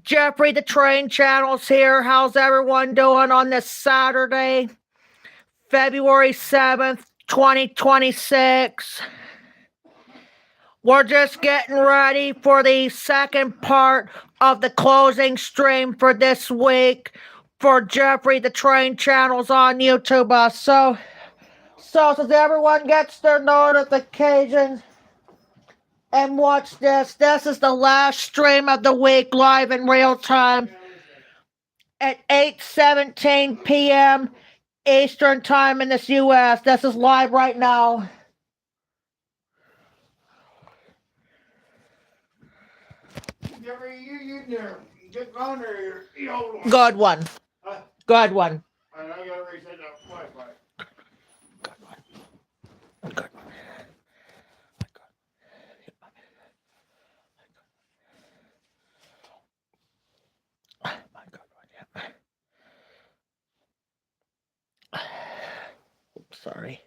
Jeffrey the Train Channel's here. How's everyone doing on this Saturday, February 7th, 2026? We're just getting ready for the second part of the closing stream for this week for Jeffrey the Train Channels on YouTube. So since everyone gets their notifications and watch this, this is the last stream of the week live in real time at 8:17 p.m. Eastern Time in this U.S. This is live right now. Good one. Good one. I gotta reset that Wi-Fi. Good one. Good one. My good one, yeah. Oops, sorry.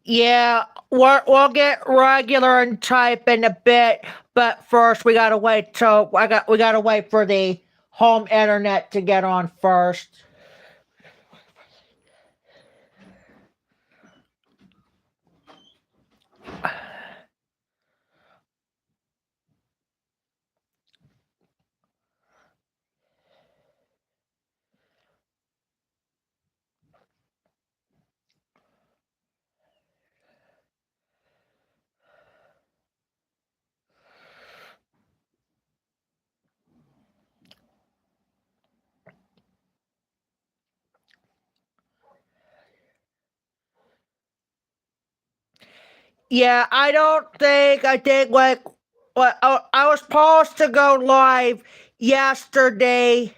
Yeah, we'll get regular and type in a bit, but first we gotta wait till we gotta wait for the home internet to get on first. Yeah, I think like I was supposed to go live yesterday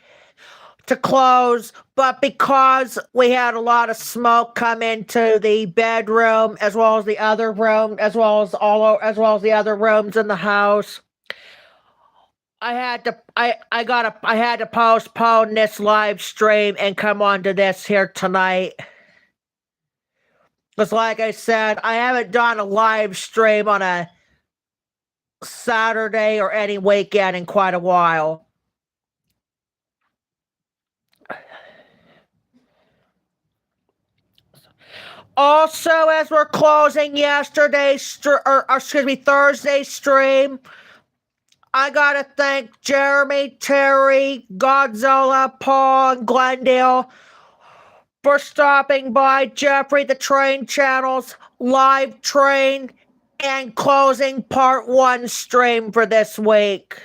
to close, but because we had a lot of smoke come into the bedroom as well as the other room, as well as the other rooms in the house, I had to postpone this live stream and come on to this here tonight. Because like I said, I haven't done a live stream on a Saturday or any weekend in quite a while. Also, as we're closing Thursday's stream, I gotta thank Jeremy, Terry, Godzilla, Paul, and Glendale for stopping by Jeffrey the Train Channel's live train and closing part 1 stream for this week.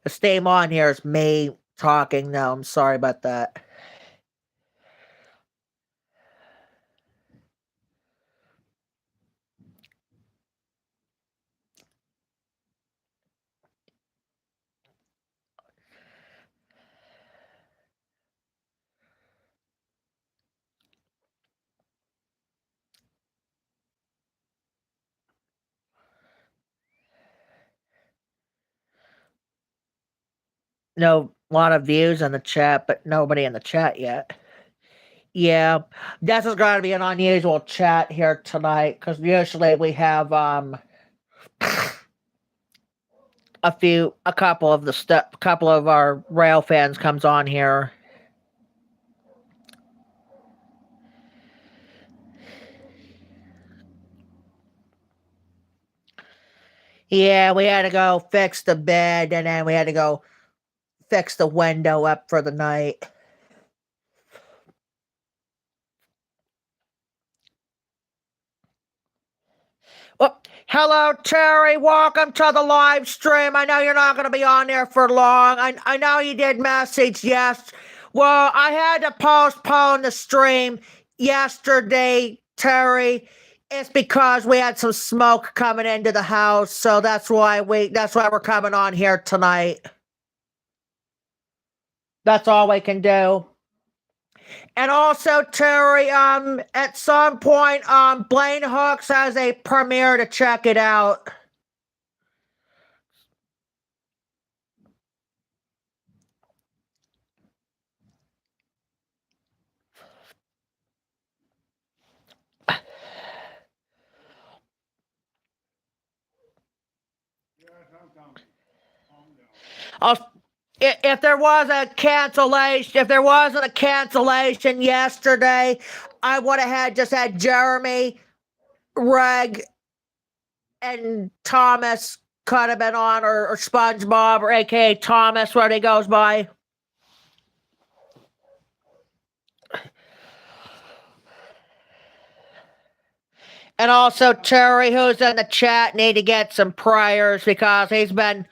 The theme on here is me talking now. I'm sorry about that. No, a lot of views in the chat, but nobody in the chat yet. Yeah, this is going to be an unusual chat here tonight because usually we have a couple of our rail fans comes on here. Yeah, we had to go fix the bed and then we had to go fix the window up for the night. Well, hello, Terry. Welcome to the live stream. I know you're not going to be on there for long. I know you did message, yes. Well, I had to postpone the stream yesterday, Terry. It's because we had some smoke coming into the house, so that's why we're coming on here tonight. That's all we can do. And also, Terry, at some point, Blaine Hooks has a premiere to check it out. If there was a cancellation, if there wasn't a cancellation yesterday, I would have just had Jeremy, Reg, and Thomas could have been on, or SpongeBob, or AKA Thomas, what he goes by. And also, Terry, who's in the chat, need to get some prayers because he's been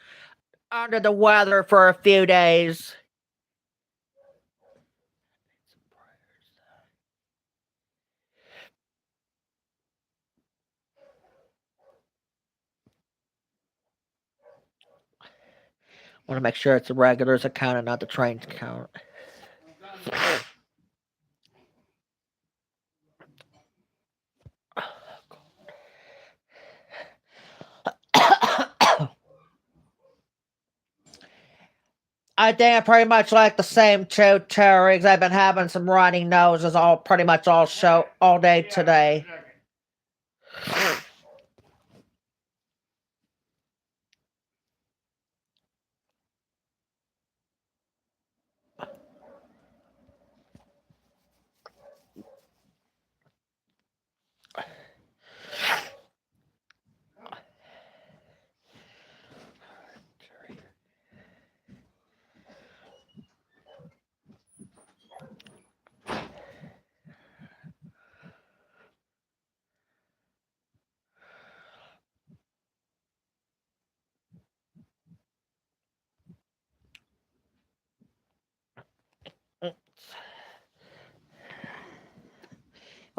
under the weather for a few days. I want to make sure it's the regulars account and not the trains account. I think I pretty much like the same too, Terry, because I've been having some runny noses pretty much all day today.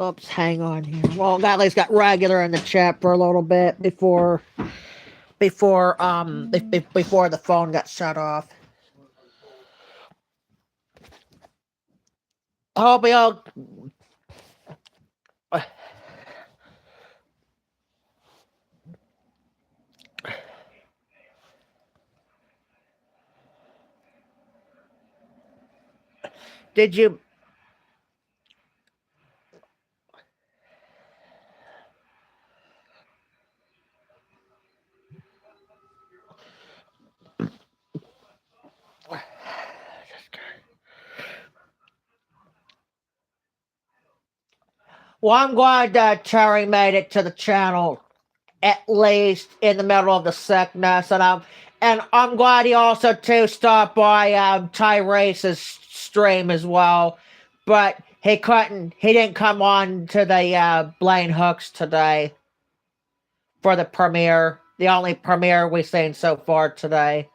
Oops, hang on here. Well, at least got regular in the chat for a little bit before the phone got shut off. Hope y'all. Did you? Well, I'm glad that Terry made it to the channel at least in the middle of the sickness, and I'm glad he also too stopped by Tyrese's stream as well, but he didn't come on to the Blaine Hooks today for the premiere, the only premiere we've seen so far today.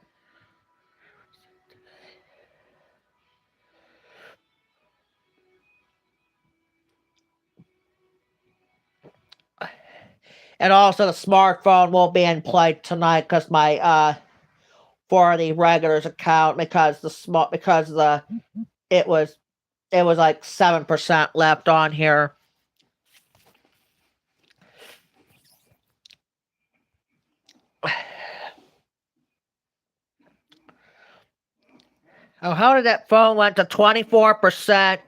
And also the smartphone will be in play tonight because my for the regulars account because it was like 7% left on here. Oh, how did that phone went to 24%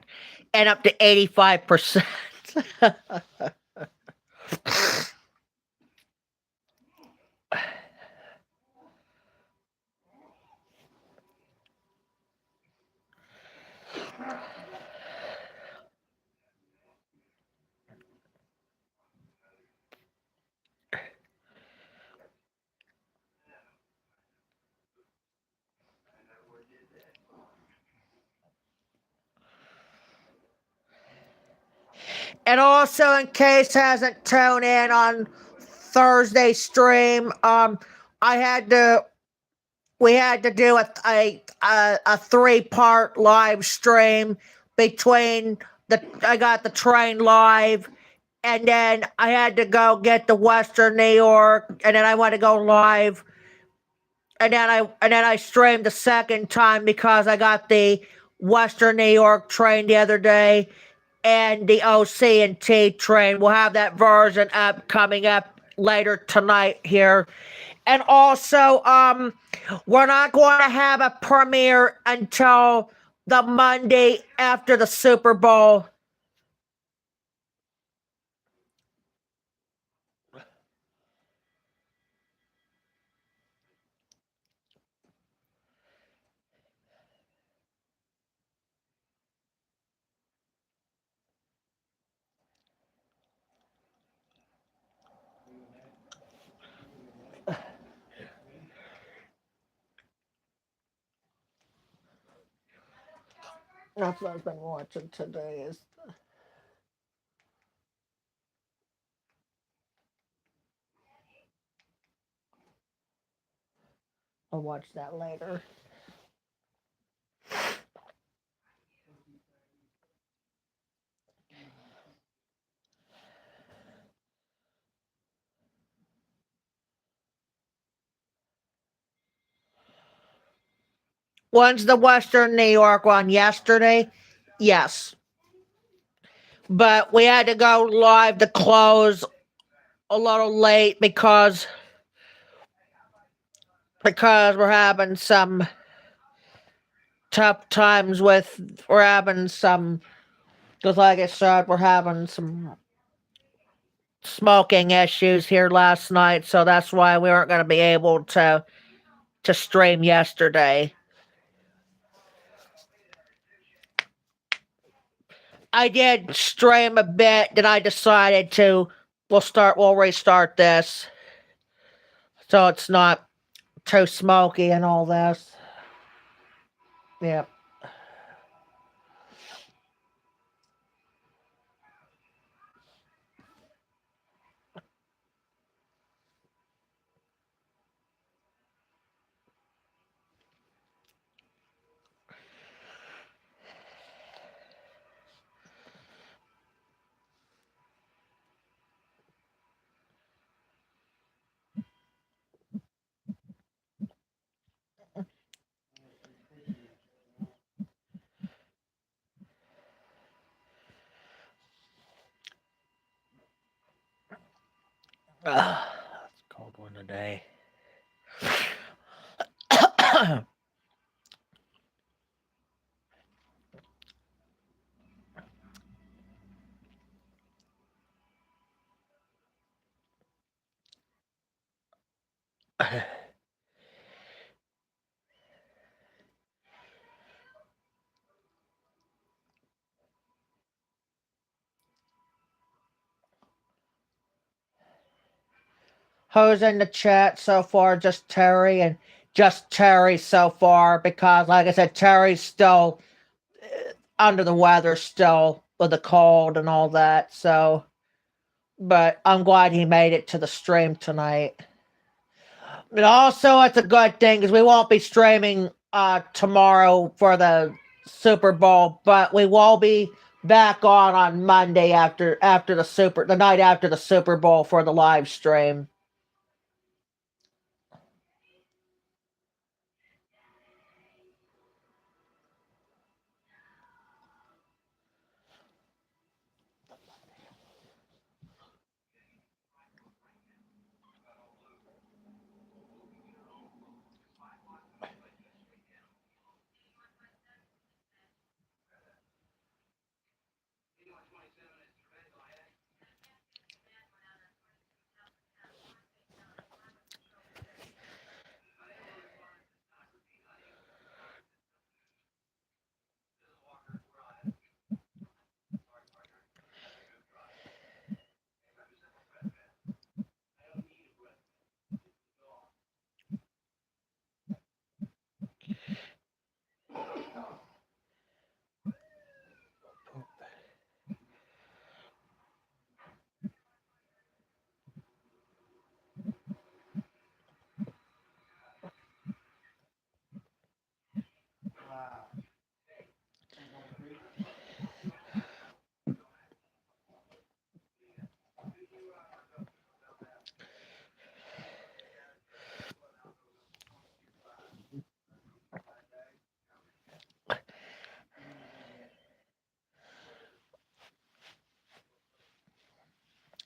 and up to 85%? And also, in case hasn't tuned in on Thursday stream, we had to do a 3-part live stream between I got the train live, and then I had to go get the Western New York, and then I went to go live, and then I streamed the second time because I got the Western New York train the other day, and the OC&T train. We'll have that version coming up later tonight here. And also, we're not going to have a premiere until the Monday after the Super Bowl. That's what I've been watching today. I'll watch that later. When's the Western New York one? Yesterday? Yes. But we had to go live to close a little late because we're having some tough times we're having some, because like I said, we're having some smoking issues here last night, so that's why we weren't going to be able to stream yesterday. I did stream a bit, then I decided we'll restart this so it's not too smoky and all this. Yep. It's a cold one today. Who's in the chat so far? Just Terry, and just Terry so far, because like I said, Terry's still under the weather still with the cold and all that. So, but I'm glad he made it to the stream tonight. But also, it's a good thing because we won't be streaming tomorrow for the Super Bowl, but we will be back on Monday after the night after the Super Bowl for the live stream.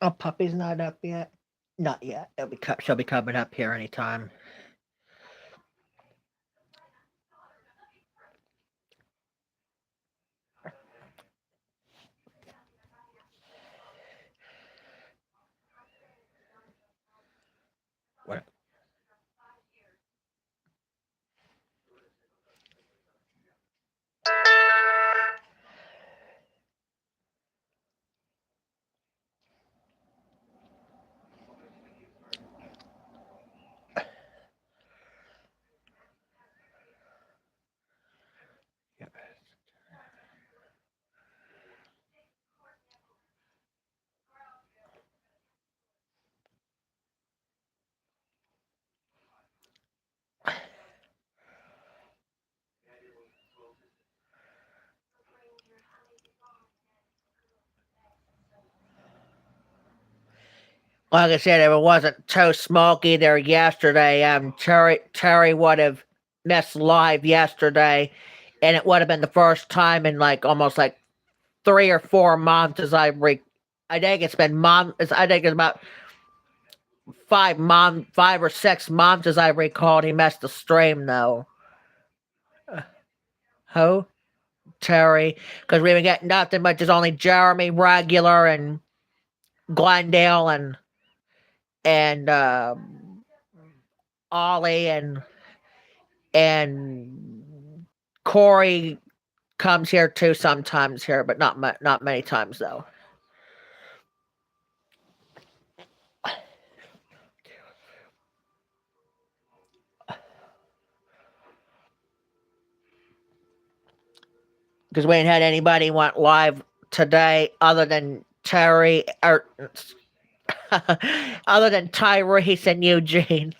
Oh, puppy's not up yet. Not yet. She'll be coming up here anytime. What? Like I said, if it wasn't too smoky there yesterday, Terry would have missed live yesterday, and it would have been the first time in like almost like 3 or 4 months I think it's been I think it's about 5 or 6 months as I recalled he missed the stream though. Who? Terry, because we've been getting nothing but just only Jeremy regular and Glendale and Ollie and Corey comes here too sometimes here, but not many times though. Because we ain't had anybody went live today other than Terry or other than Tyrese and Eugene.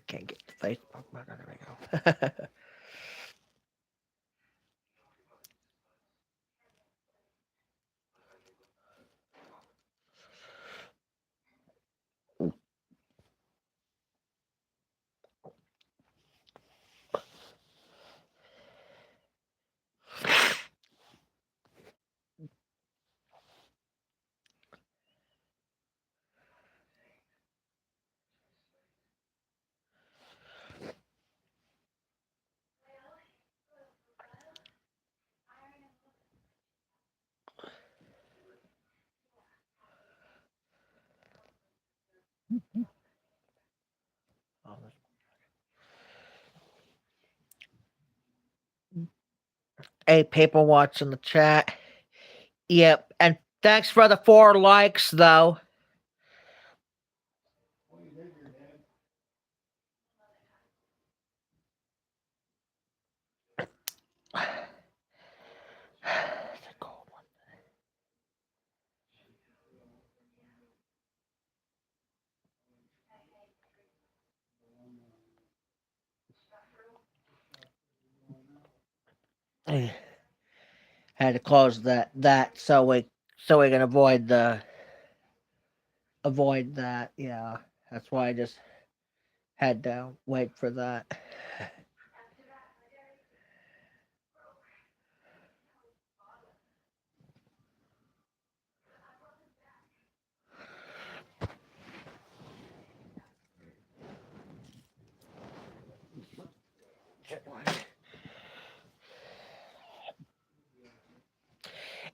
Can't get the Facebook. There we go. Hey, people watching the chat. Yep, and thanks for the 4 likes, though. Had to close that so we can avoid that. Yeah, that's why I just had to wait for that.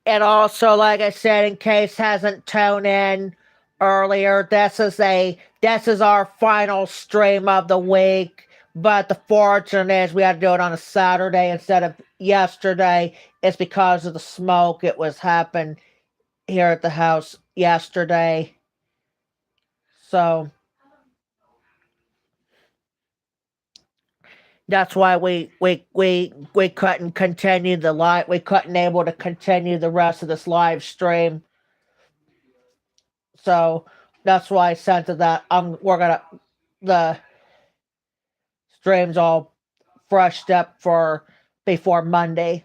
And also, like I said, in case hasn't tuned in earlier, this is our final stream of the week. But the fortune is we had to do it on a Saturday instead of yesterday. It's because of the smoke. It was happened here at the house yesterday. So that's why we couldn't continue the live. We couldn't able to continue the rest of this live stream. So that's why I sent it that we're gonna the streams all freshed up for before Monday.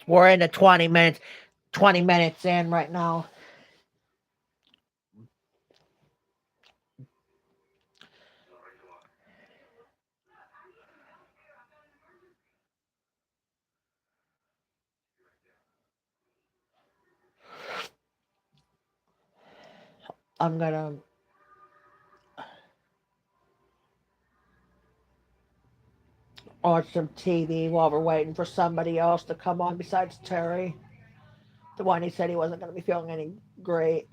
We're in the 20 minutes in right now. I'm gonna watch some TV while we're waiting for somebody else to come on besides Terry. The one he said he wasn't gonna be feeling any great.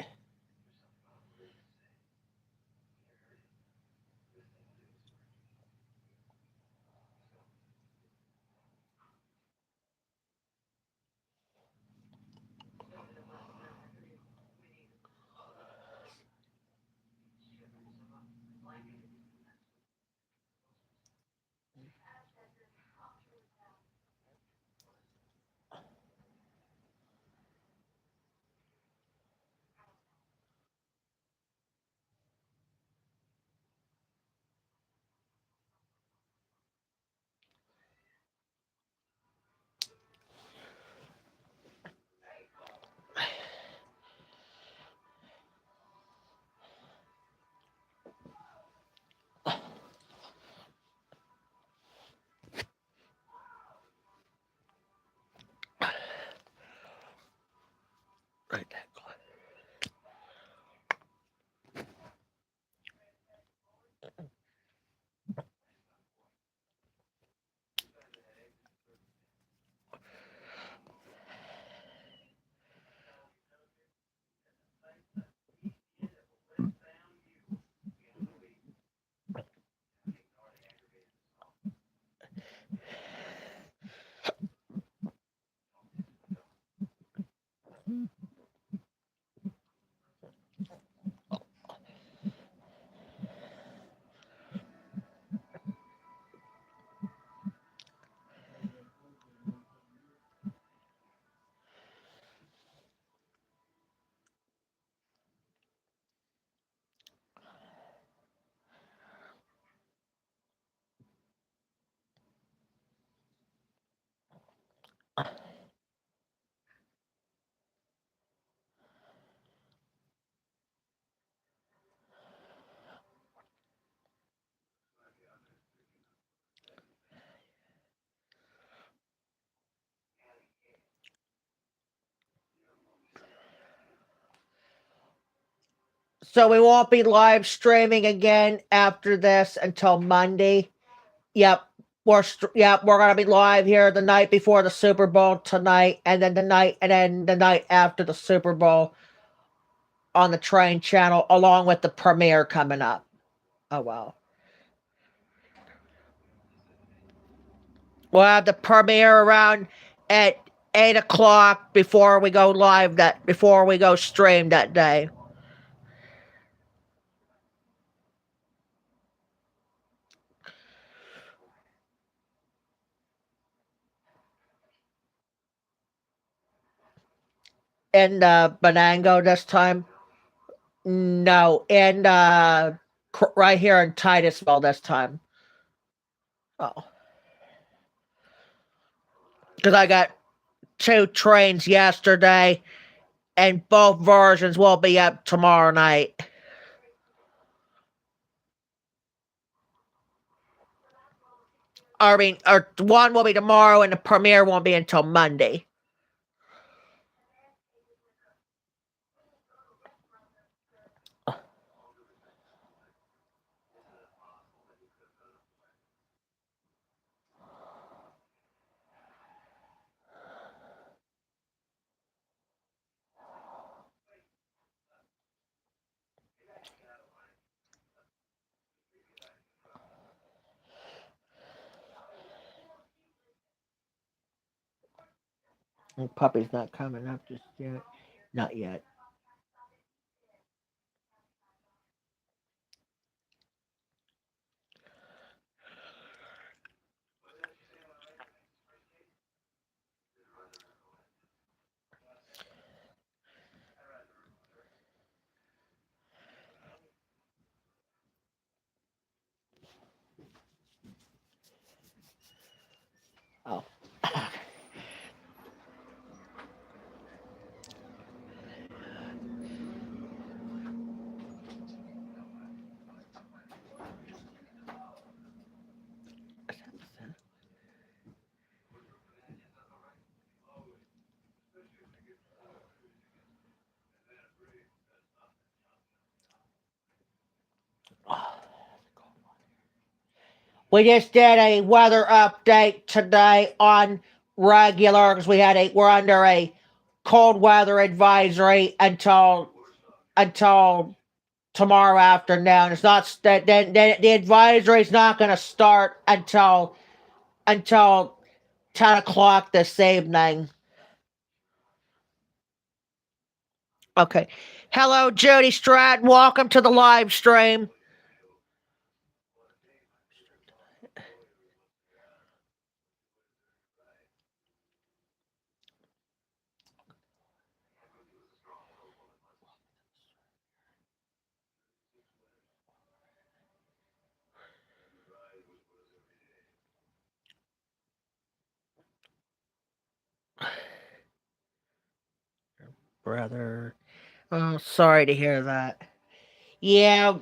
Right. So we won't be live streaming again after this until Monday. Yep. We're gonna be live here the night before the Super Bowl tonight, and then the night after the Super Bowl on the Train Channel, along with the premiere coming up. Oh wow. We'll have the premiere around at 8 o'clock before we go stream that day. In Venango this time. No, in right here in Titusville this time. Oh, because I got 2 trains yesterday, and both versions will be up tomorrow night. I mean, or one will be tomorrow, and the premiere won't be until Monday. The puppy's not coming up just yet. Not yet. Oh. We just did a weather update today on regular because we're under a cold weather advisory until tomorrow afternoon. It's not that the advisory is not going to start until 10 o'clock this evening. Okay. Hello, Jody Stratton. Welcome to the live stream. Brother. Oh, sorry to hear that. Yeah,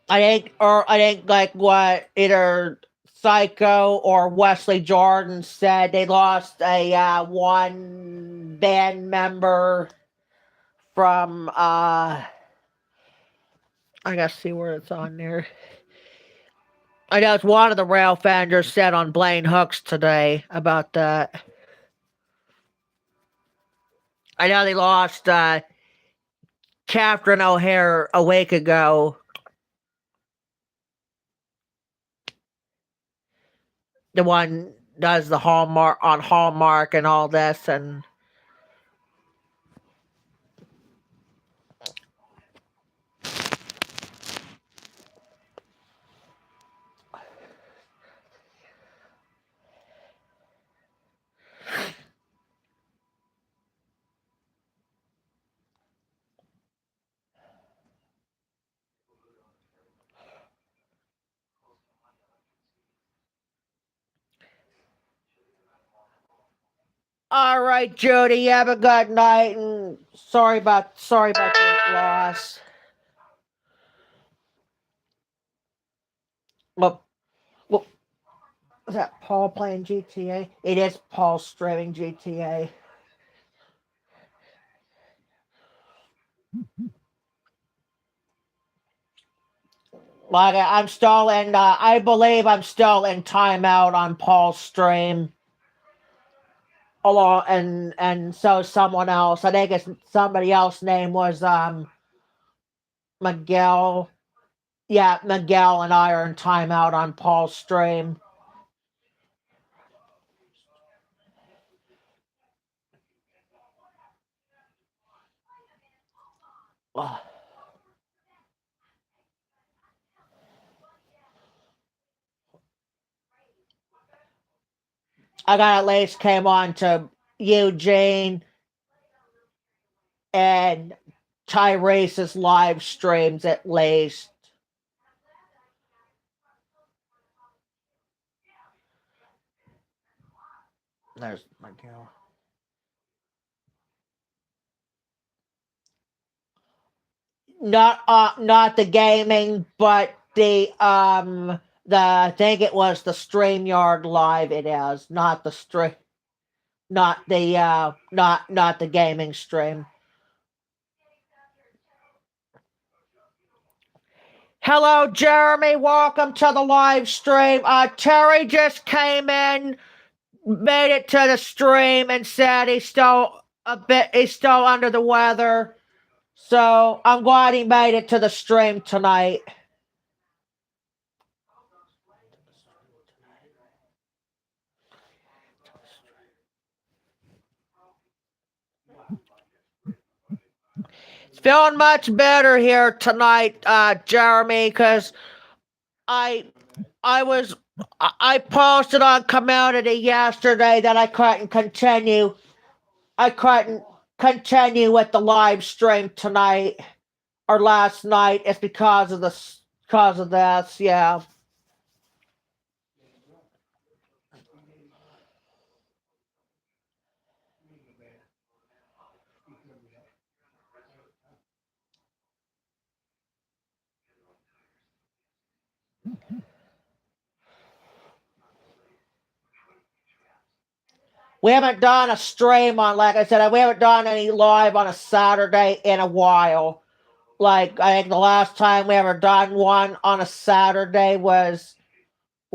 I think like what either Psycho or Wesley Jordan said, they lost a one band member from I gotta see where it's on there. I know it's one of the rail fenders said on Blaine Hooks today about that. I know they lost Catherine O'Hare a week ago. The one does the Hallmark and all this, and all right, Judy, have a good night, and sorry about the loss. Well, is that Paul playing GTA? It is Paul streaming GTA. Like I'm still in. I believe I'm still in timeout on Paul's stream. Along and so someone else. I think it's somebody else's name was Miguel. Yeah, Miguel and I are in timeout on Paul's stream. Ugh. I got at least came on to Eugene and Tyrese's live streams at least. There's Miguel. Not the gaming, but the I think it was the StreamYard live. It is not the stream, not the gaming stream. Hello, Jeremy. Welcome to the live stream. Terry just came in, made it to the stream, and said he's still under the weather. So I'm glad he made it to the stream tonight. It's feeling much better here tonight, Jeremy, because I posted on community yesterday that I couldn't continue. I couldn't continue with the live stream tonight or last night. It's because of this. Yeah. We haven't done a stream on, like I said, we haven't done any live on a Saturday in a while. Like, I think the last time we ever done one on a Saturday was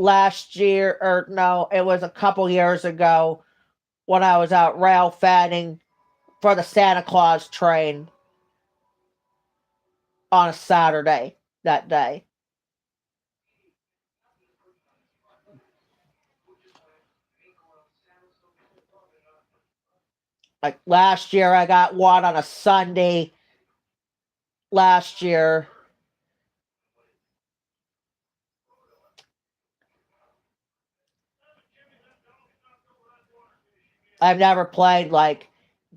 last year, or no, it was a couple years ago when I was out rail fanning for the Santa Claus train on a Saturday that day. Like last year, I got one on a Sunday. Last year, I've never played like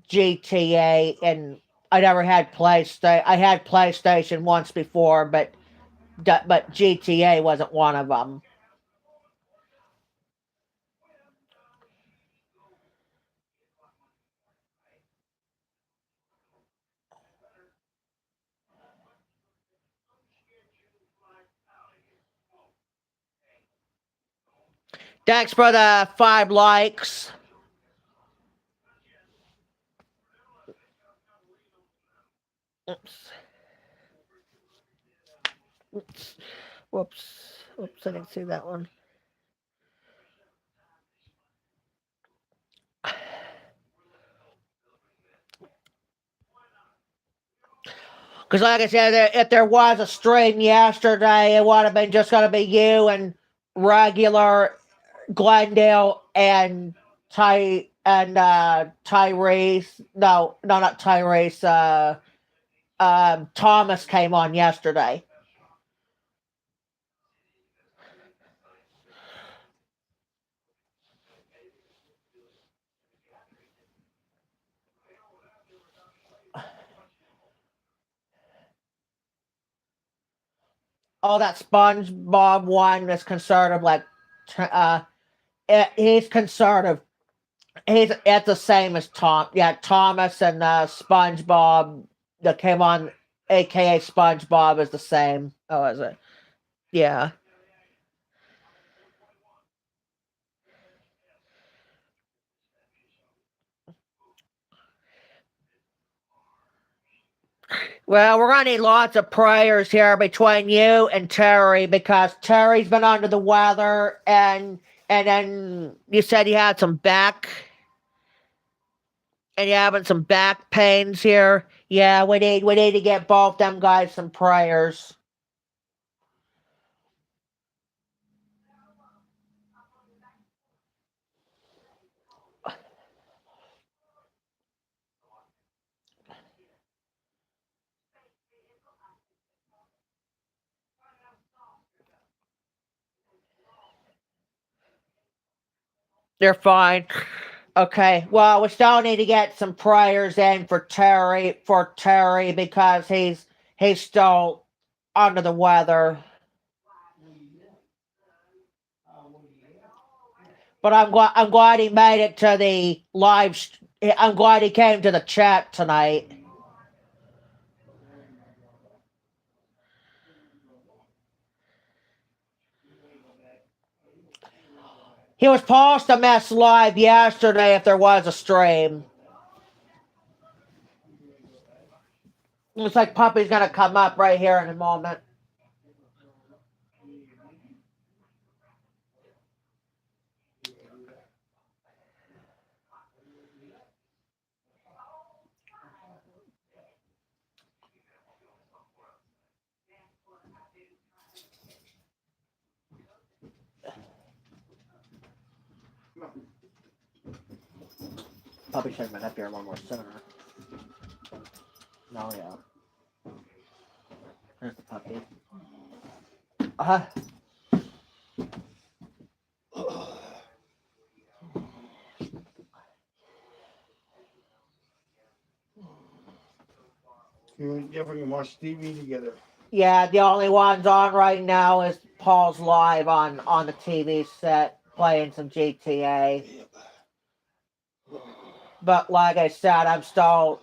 GTA, and I never had PlayStation. I had PlayStation once before, but GTA wasn't one of them. Thanks for the 5 likes. Oops. Oops. Whoops. Oops, I didn't see that one. Because, like I said, if there was a stream yesterday, it would have been just going to be you and regular Glendale and Tyrese. No, not Tyrese. Thomas came on yesterday. Oh, that SpongeBob one is conservative. Like, he's conservative. He's it's the same as Tom. Yeah, Thomas and SpongeBob that came on, aka SpongeBob, is the same. Oh, is it? Yeah. Well, we're gonna need lots of prayers here between you and Terry, because Terry's been under the weather, and then you said you had some back, and you're having some back pains here. Yeah, we need to get both them guys some prayers. They're fine. Okay. Well, we still need to get some prayers in for Terry because he's still under the weather. But I'm glad he made it to the live. I'm glad he came to the chat tonight. He was supposed to mess live yesterday if there was a stream. Looks like Puppy's gonna come up right here in a moment. Puppy should have been up here one more sooner. No, yeah. There's the puppy. You can watch TV together. Yeah, the only ones on right now is Paul's live on the TV set playing some GTA. But like I said, I'm still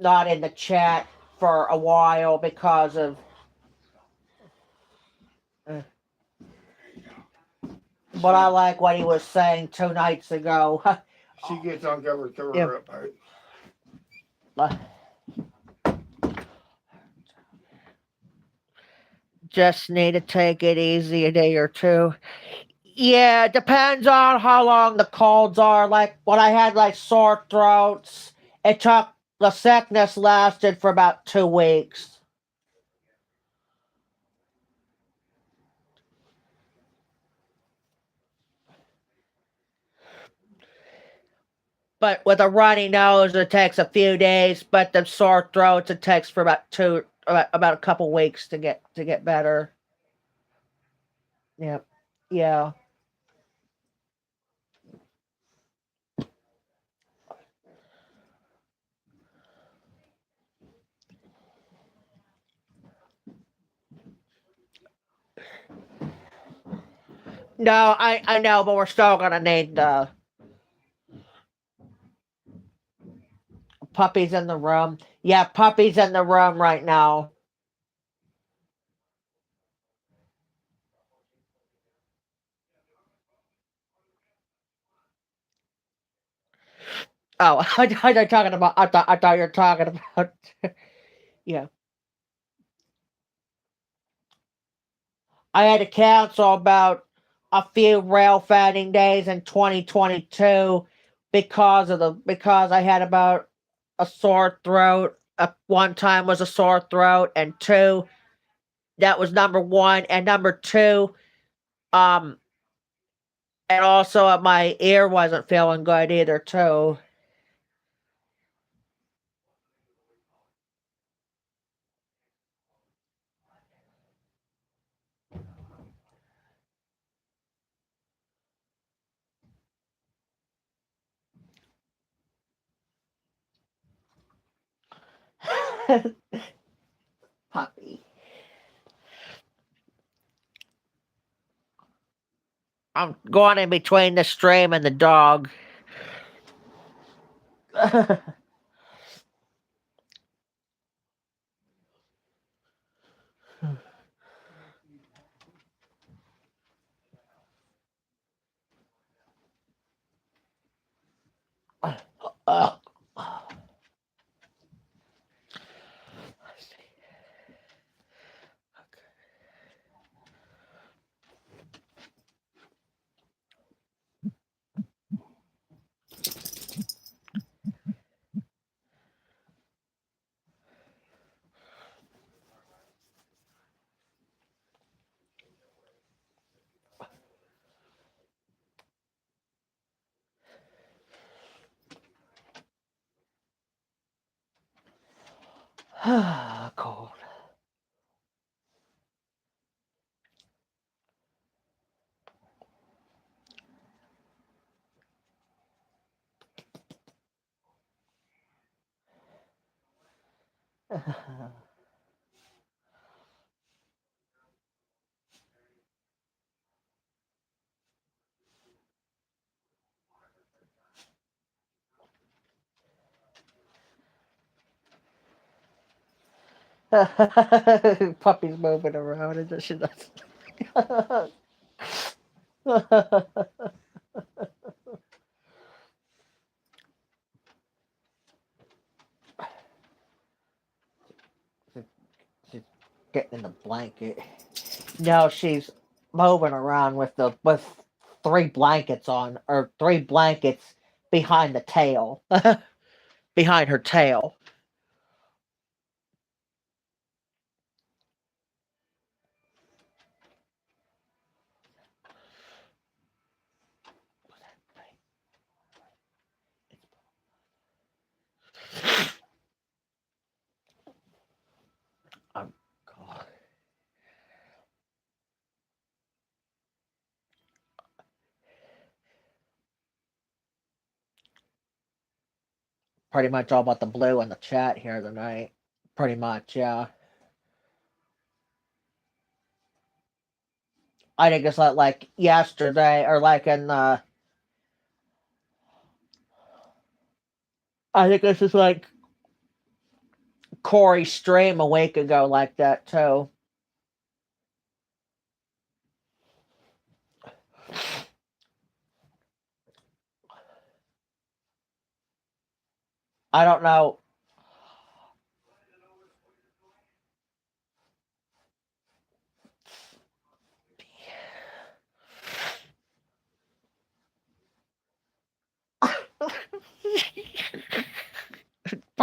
not in the chat for a while because of. But I like what he was saying 2 nights ago. She gets on cover Yeah. her up, right? Just need to take it easy a day or two. Yeah, it depends on how long the colds are. Like when I had like sore throats, it took the sickness lasted for about 2 weeks. But with a runny nose, it takes a few days. But the sore throats, it takes for about a couple weeks to get better. Yep. Yeah. No, I know, but we're still gonna need puppies in the room. Yeah, puppies in the room right now. Oh, I thought you were talking about. I thought you were talking about. Yeah, I had to cancel about a few rail fanning days in 2022 because I had about a sore throat. One time was a sore throat, and two, that was number one, and number two, um, and also my ear wasn't feeling good either too. Puppy. I'm going in between the stream and the dog. Ugh. Cold. Puppy's moving around and she does. She's getting in the blanket. No, she's moving around with three blankets on, or three blankets behind the tail, behind her tail. Um, Pretty much all about the blue in the chat here tonight. Pretty much, yeah. I think it's like yesterday, or like in I think this is like Corey's stream a week ago, like that too. I don't know.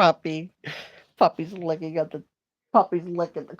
puppy. Puppy's licking at the. Puppy's licking the.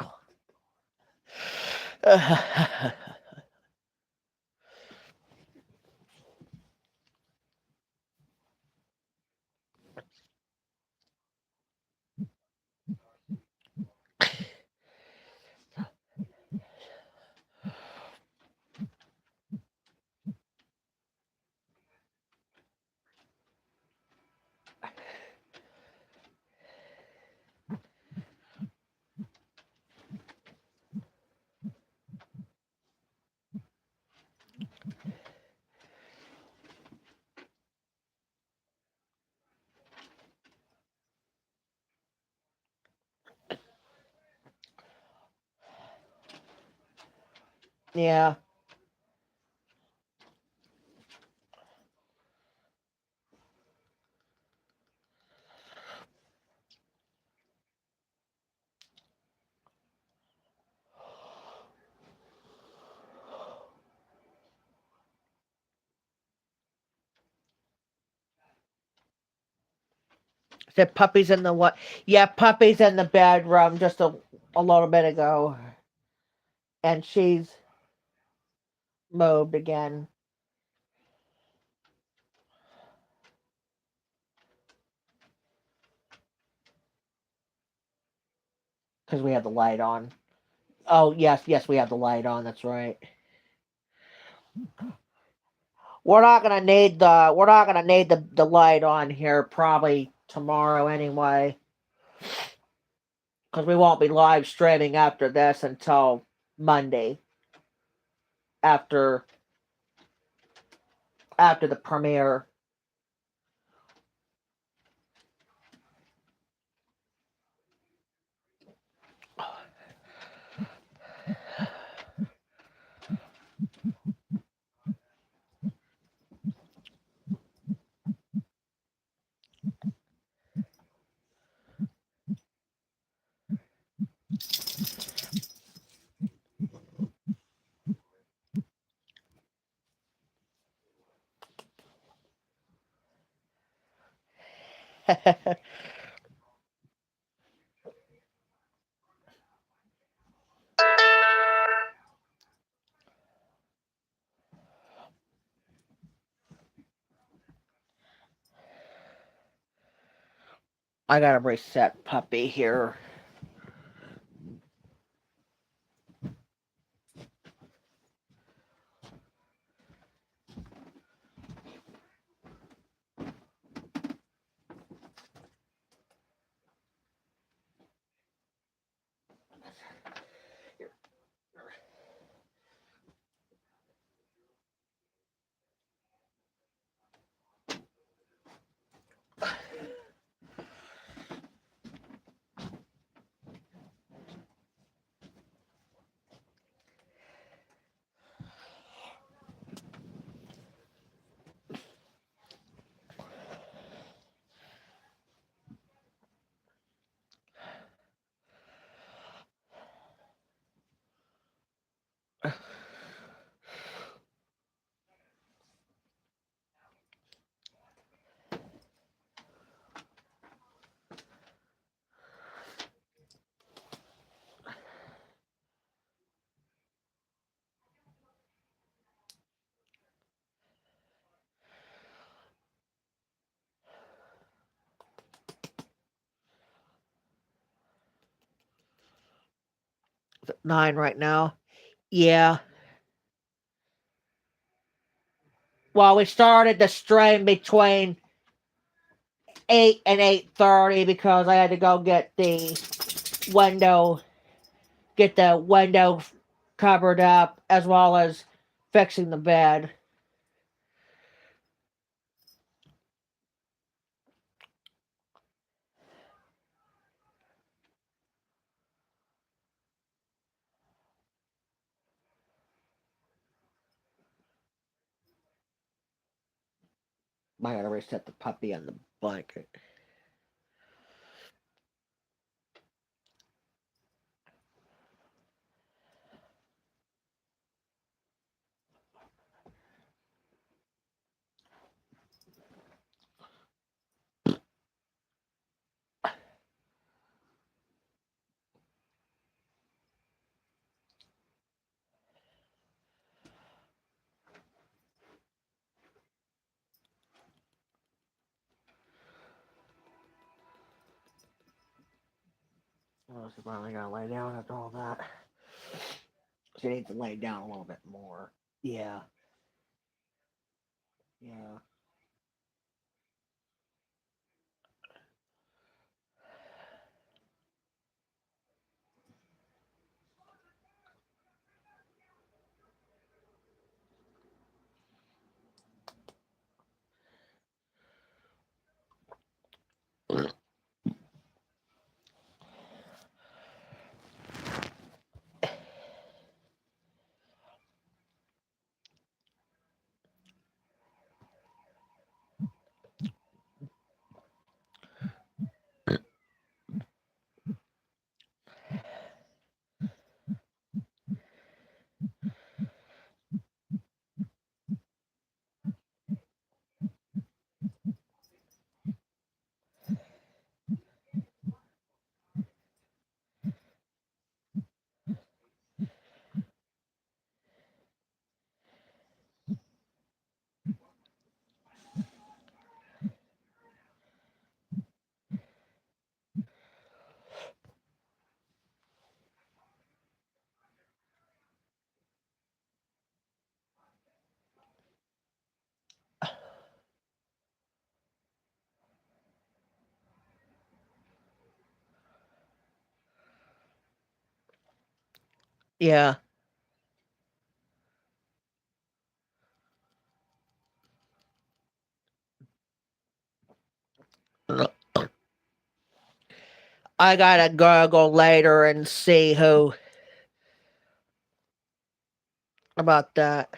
Yeah. Said puppy's in the what? Yeah, puppy's in the bedroom just a little bit ago. And she's moved again. Because we have the light on. Oh, yes, we have the light on. That's right. We're not gonna need the light on here probably tomorrow anyway. Because we won't be live streaming after this until Monday. After the premiere. I gotta reset puppy here. Is it 9 right now? Yeah. Well, we started the stream between 8 and 8:30 because I had to go window get the window covered up as well as fixing the bed. I gotta reset the puppy on the blanket. Oh, she's finally gonna lay down after all that. She needs to lay down a little bit more. Yeah. Yeah. Yeah. I gotta go later and see who about that.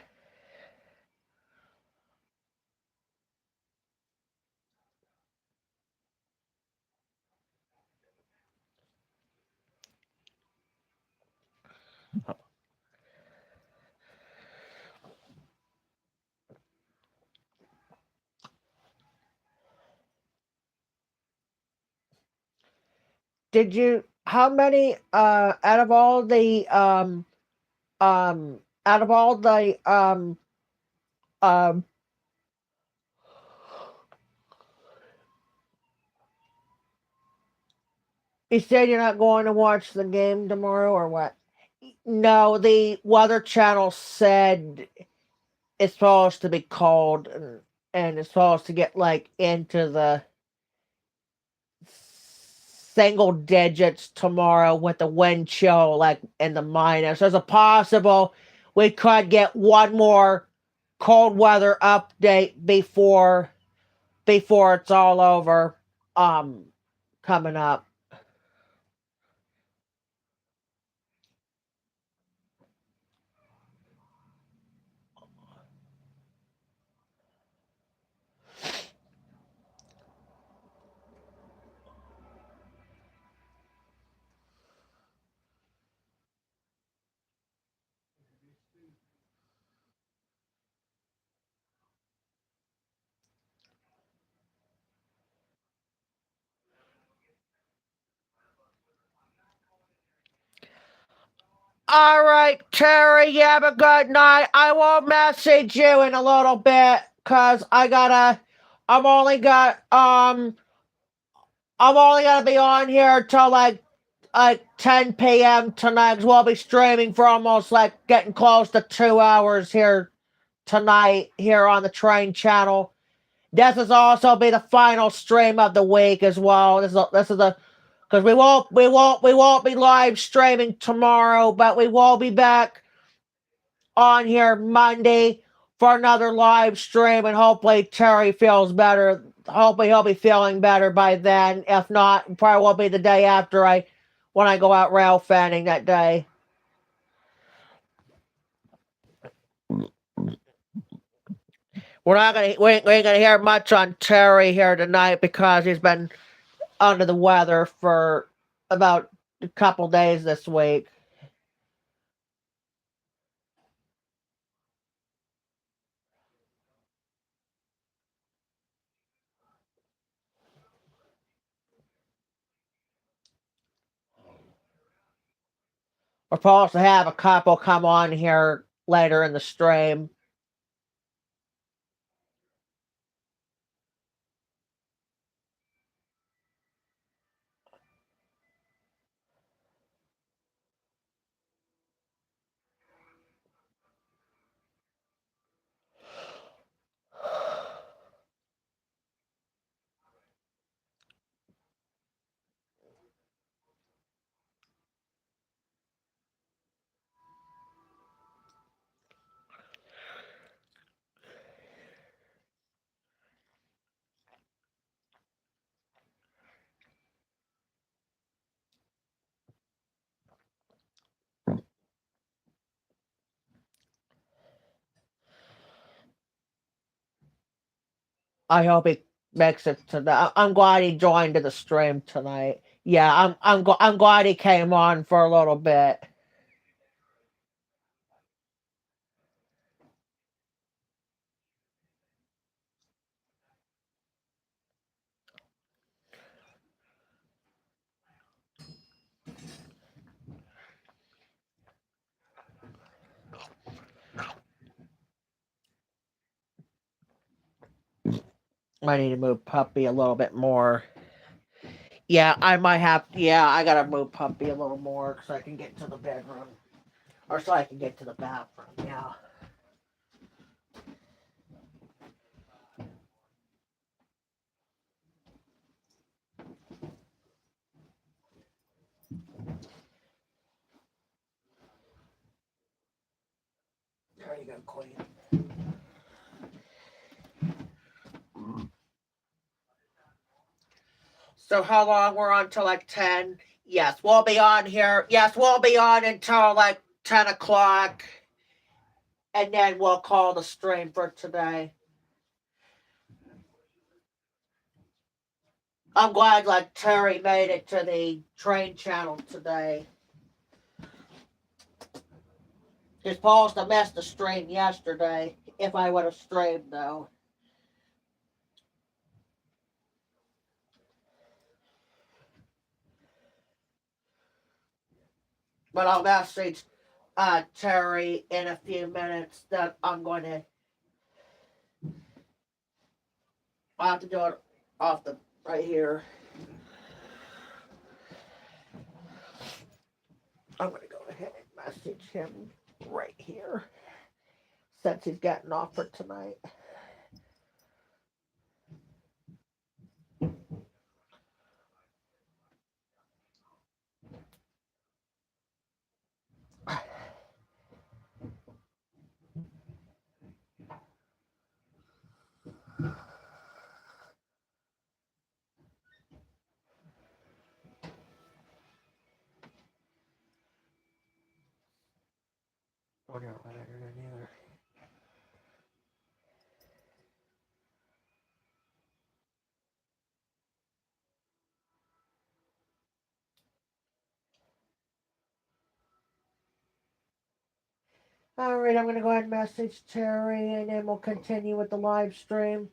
Did you how many out of all the um you said you're not going to watch the game tomorrow or what? No, the Weather Channel said it's supposed to be cold and it's supposed to get like into the single digits tomorrow with the wind chill like in the minus. There's a possible we could get one more cold weather update before it's all over coming up. All right, Terry, you have a good night. I will message you in a little bit because I'm only got I'm only gonna be on here till like 10 p.m. tonight. 'Cause we'll be streaming for almost like getting close to 2 hours here tonight here on the train channel. This is also be the final stream of the week as well. This is a because we won't be live streaming tomorrow, but we will be back on here Monday for another live stream, and hopefully Terry feels better. Hopefully he'll be feeling better by then. If not, probably will be the day after when I go out rail fanning that day. We ain't gonna hear much on Terry here tonight because he's been under the weather for about a couple days this week. We're supposed to have a couple come on here later in the stream. I hope he makes it to the. I'm glad he joined to the stream tonight. Yeah, I'm glad he came on for a little bit. I need to move Puppy a little bit more. Yeah, I might have. Yeah, I gotta move Puppy a little more so I can get to the bedroom, or so I can get to the bathroom. Yeah. There you go, Queen. So how long we're on till like 10? Yes, we'll be on here. Yes, we'll be on until like 10 o'clock. And then we'll call the stream for today. I'm glad like Terry made it to the train channel today. He's supposed to miss the stream yesterday. If I would have streamed though. But I'll message Terry in a few minutes that I'm going to. I'll have to do it off the right here. I'm going to go ahead and message him right here since he's getting off for tonight. Oh, no, I don't know either. All right, I'm going to go ahead and message Terry, and then we'll continue with the live stream.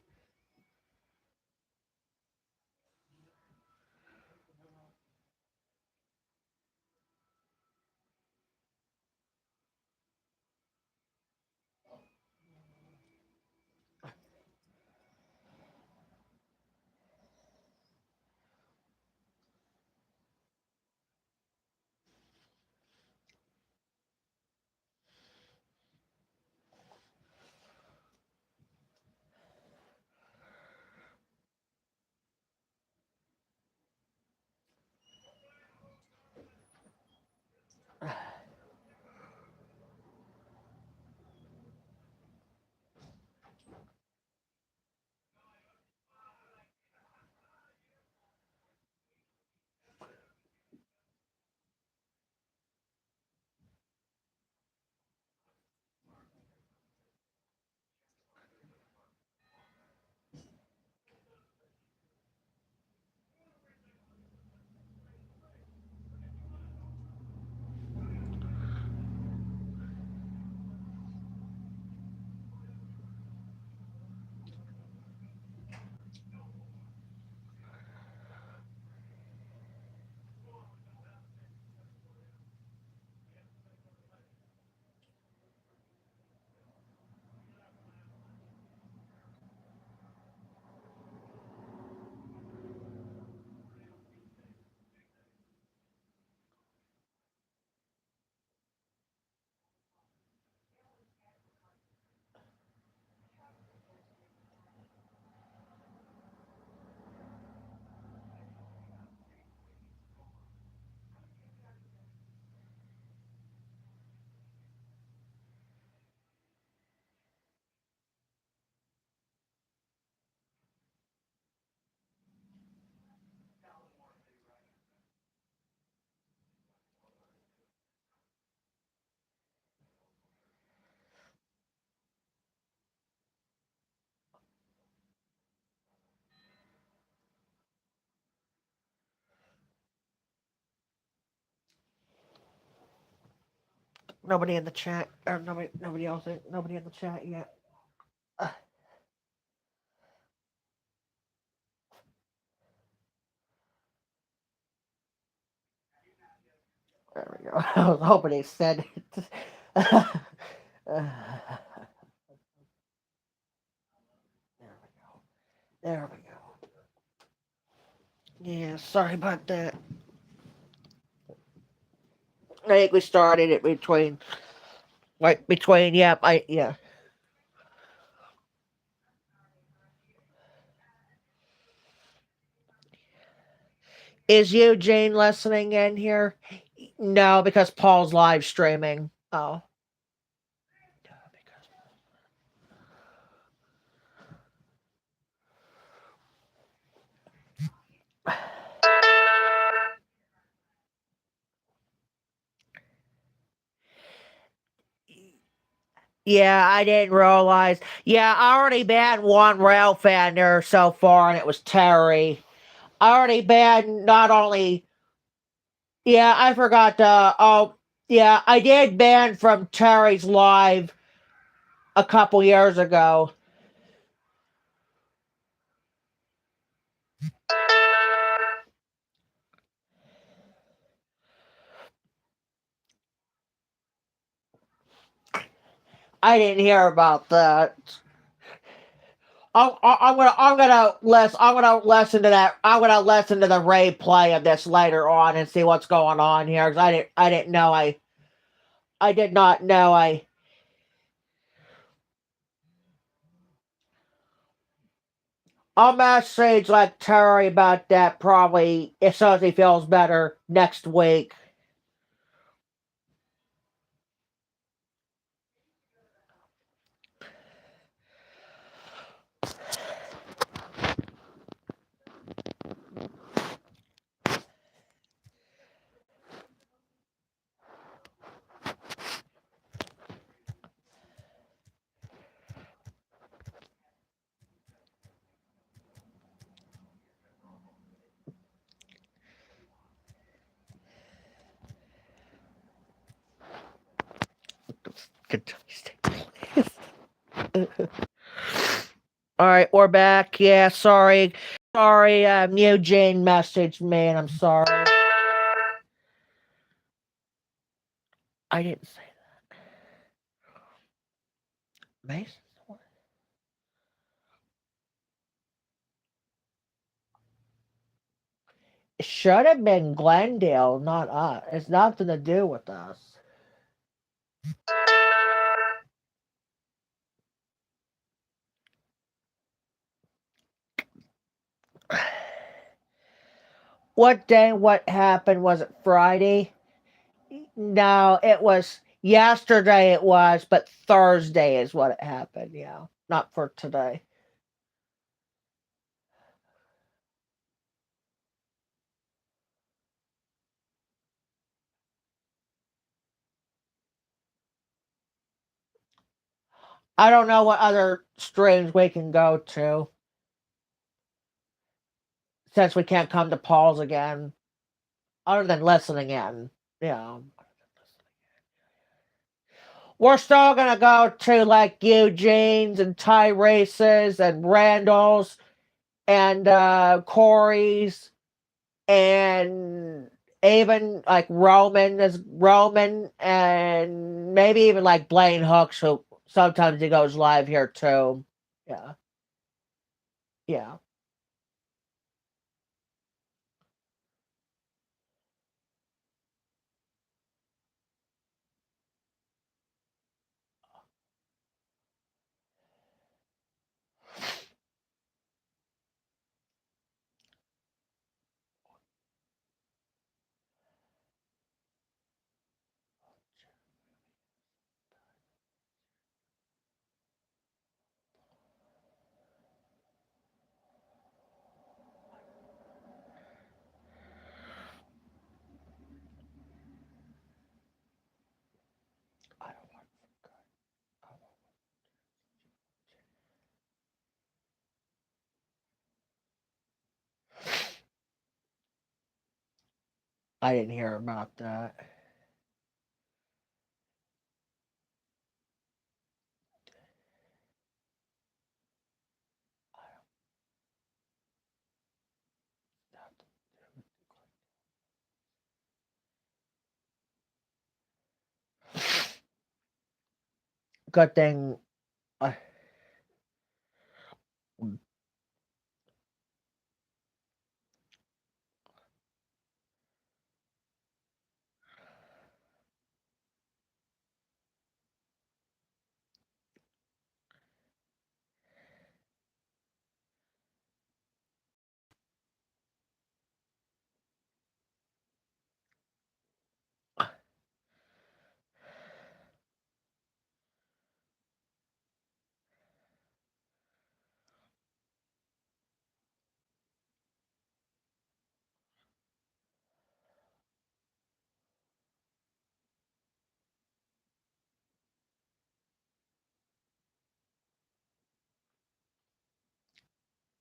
nobody in the chat, or nobody else, nobody in the chat yet. There we go. I was hoping he said it. There we go. Yeah, sorry about that. I think we started it between, yeah. Is Eugene listening in here? No, because Paul's live streaming. Oh. Yeah, I didn't realize. Yeah, I already banned one rail fan there so far, and it was Terry. I already banned not only. Yeah, I forgot to. Oh, yeah, I did ban from Terry's live a couple years ago. I didn't hear about that. I'm gonna listen to that. I'm gonna listen to the replay of this later on and see what's going on here. Cause I didn't know. I did not know. I'll message like Terry about that probably as soon as he feels better next week. All right, we're back. Yeah, sorry. Sorry, Eugene messaged me, and I'm sorry. I didn't say that. Mason? It should have been Glendale, not us. It's nothing to do with us. What day? What happened? Was it Friday? No, it was yesterday. It was, but Thursday is what it happened. Yeah, not for today. I don't know what other streams we can go to since we can't come to Paul's again, other than listening in. Yeah. We're still gonna go to like Eugene's and Tyrese's and Randall's and Corey's and even like Roman and maybe even like Blaine Hooks, who sometimes he goes live here too. Yeah. Yeah. I didn't hear about that. Good thing. Uh,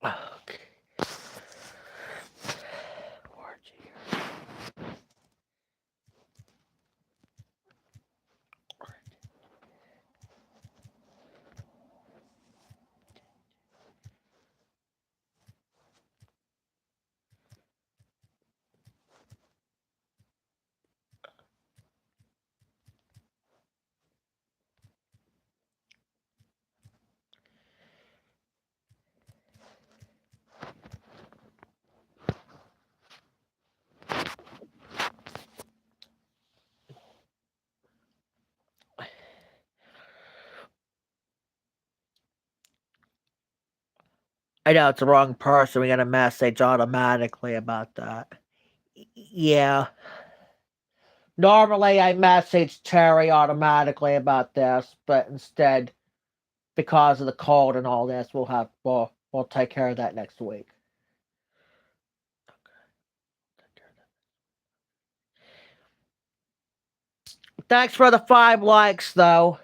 okay. I know it's the wrong person. We got a message automatically about that. Yeah. Normally, I message Terry automatically about this, but instead, because of the cold and all this, we'll take care of that next week. Thanks for the 5 likes, though.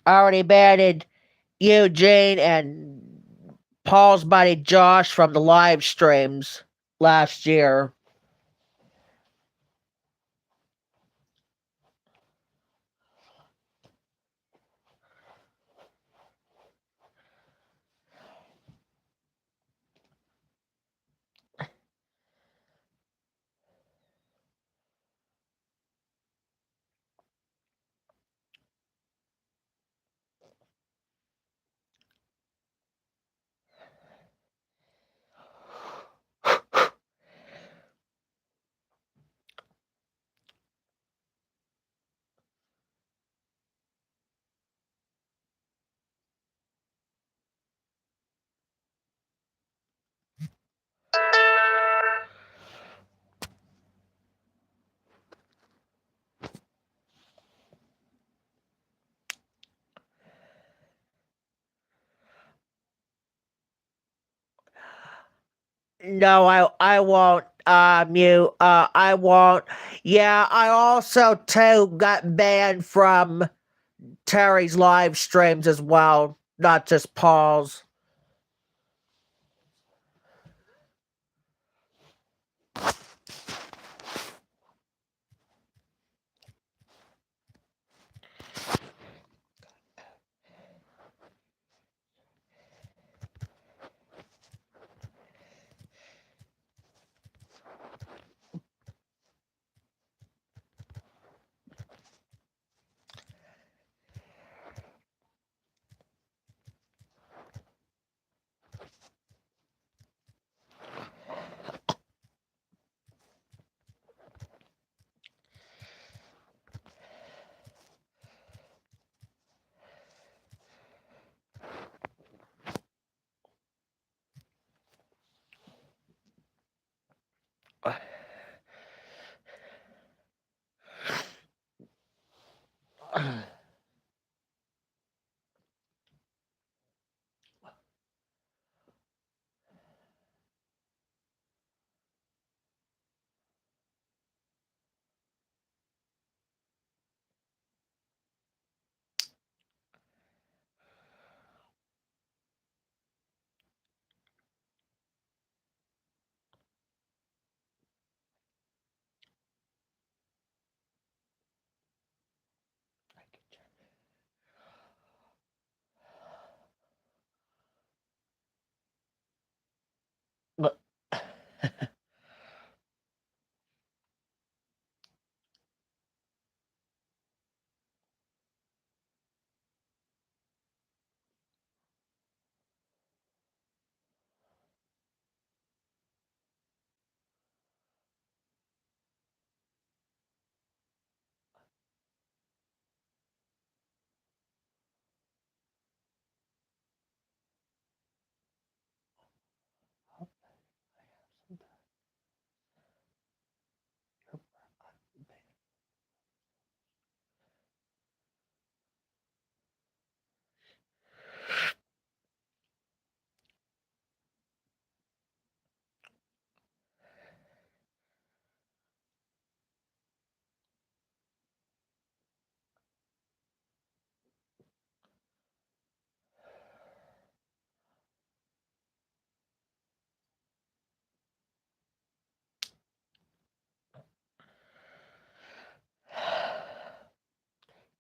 I already banned Eugene and Paul's buddy Josh from the live streams last year. No, I won't mute. I won't. Yeah, I also too got banned from Terry's live streams as well, not just Paul's.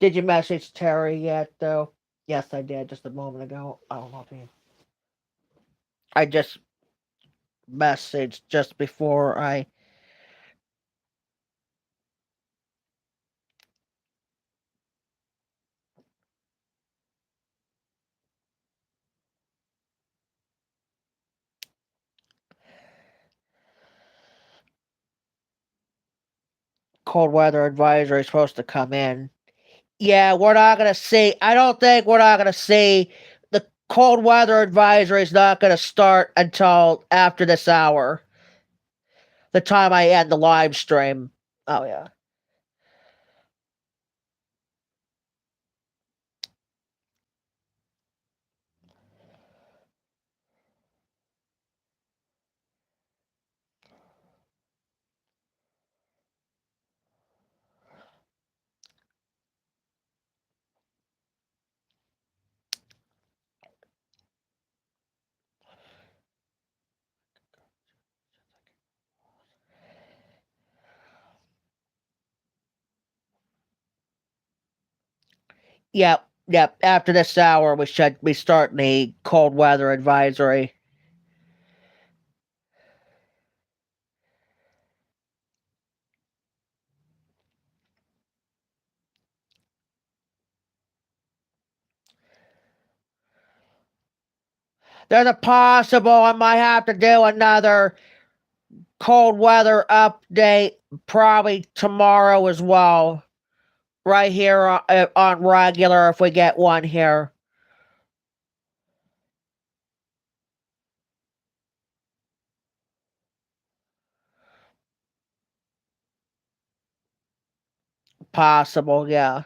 Did you message Terry yet, though? Yes, I did just a moment ago. I don't know if you. I just messaged just before I. Cold weather advisory is supposed to come in. Yeah, we're not going to see. I don't think we're not going to see. The cold weather advisory is not going to start until after this hour. The time I end the live stream. Oh, yeah. Yep, yep. After this hour, we should be starting the cold weather advisory. There's a possible I might have to do another cold weather update probably tomorrow as well. Right here on regular if we get one here. Possible, yeah.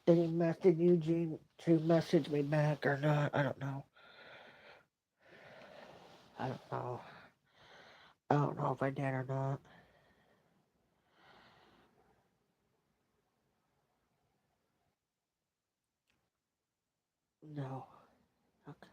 Did he message Eugene to message me back or not? I don't know. I don't know. I don't know if I did or not. No. Okay.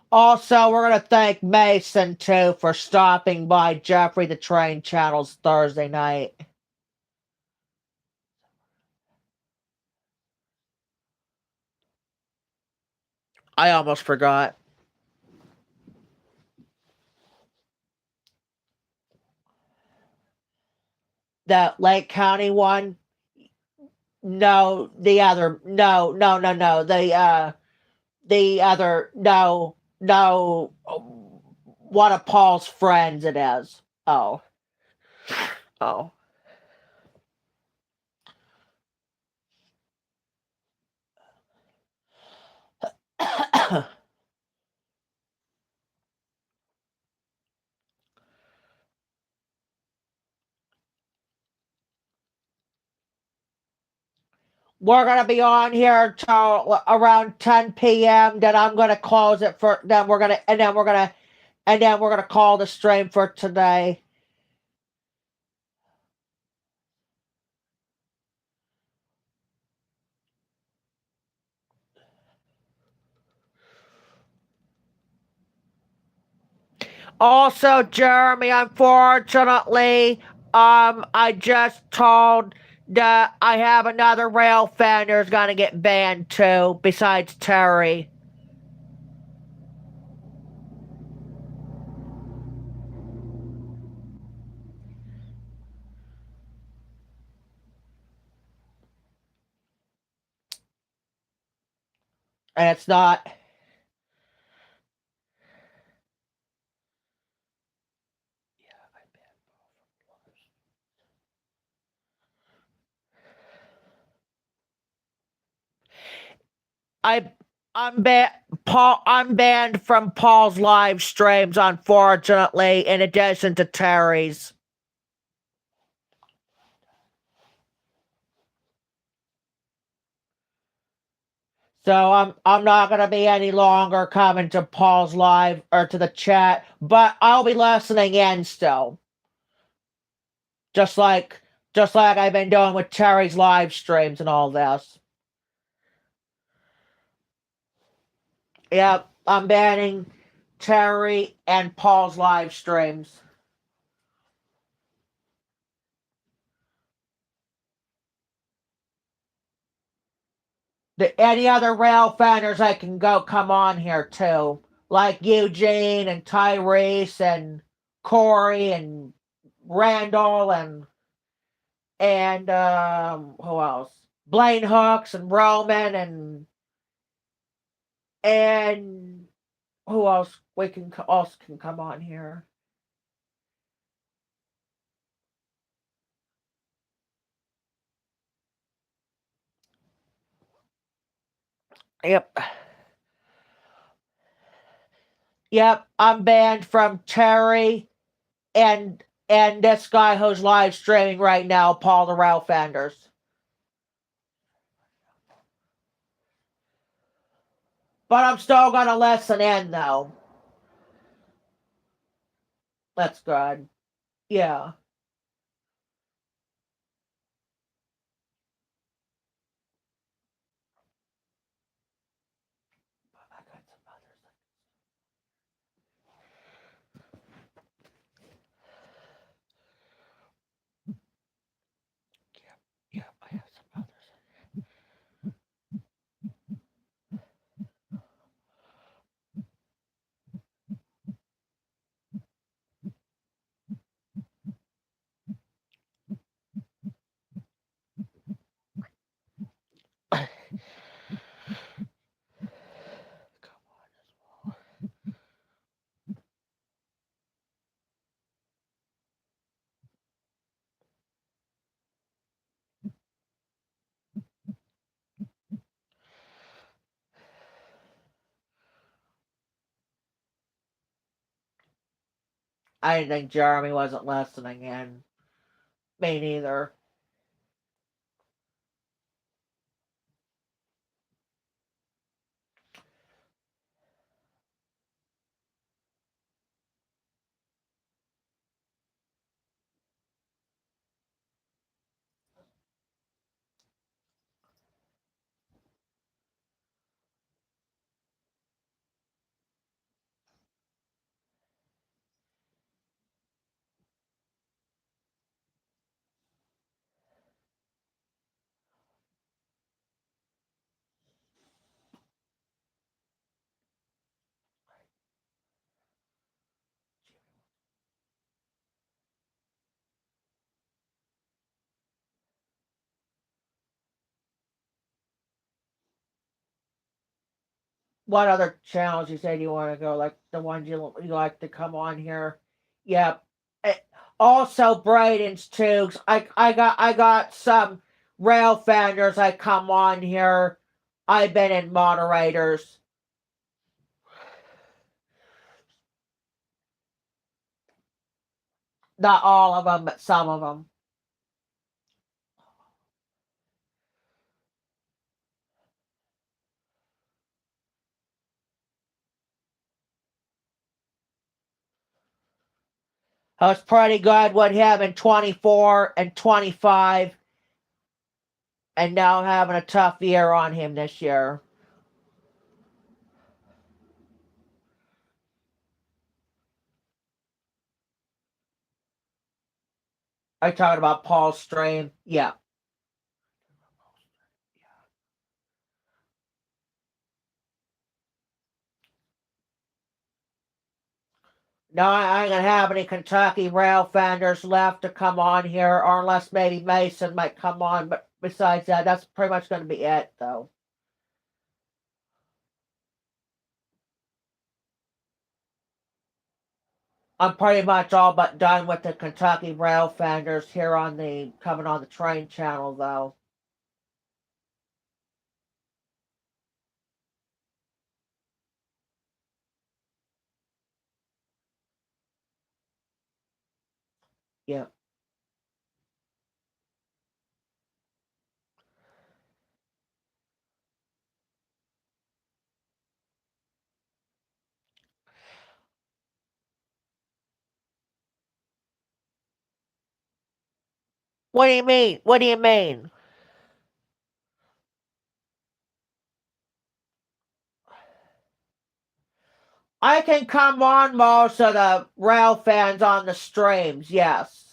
Also, we're going to thank Mason, too, for stopping by Jeffrey the Train Channel's Thursday night. I almost forgot. That Lake County one? No, the other. No, no, no, no. The other. No, no. One of Paul's friends it is. Oh. Oh. We're gonna be on here till around 10 p.m. Then I'm gonna close it for. Then we're gonna call the stream for today. Also, Jeremy, unfortunately, I just told that I have another rail fan who's gonna get banned too, besides Terry. And it's not. I I'm banned from Paul's live streams, unfortunately, in addition to Terry's. So I'm not gonna be any longer coming to Paul's live or to the chat, but I'll be listening in still. Just like I've been doing with Terry's live streams and all this. Yep, I'm banning Terry and Paul's live streams. Any other rail fanners I can come on here too. Like Eugene and Tyrese and Corey and Randall and who else? Blaine Hooks and Roman and who else can come on here? Yep. Yep, I'm banned from Terry and this guy who's live streaming right now, Paul the Rail Fenders. But I'm still gonna listen in though. That's good. Yeah. Yeah, I have some others. I didn't think Jeremy wasn't listening in. Me neither. What other channels you say you want to go? Like the ones you like to come on here? Yep. Also, Braden's too. I got some rail fenders. I come on here. I've been in moderators. Not all of them, but some of them. I was pretty good with him in 24 and 25, and now having a tough year on him this year. Are you talking about Paul's stream? Yeah. No, I ain't gonna have any Kentucky rail fenders left to come on here, or unless maybe Mason might come on, but besides that, that's pretty much gonna be it, though. I'm pretty much all but done with the Kentucky rail fenders here on the coming on the train channel, though. Yeah. What do you mean? What do you mean? I can come on most of the rail fans on the streams, yes.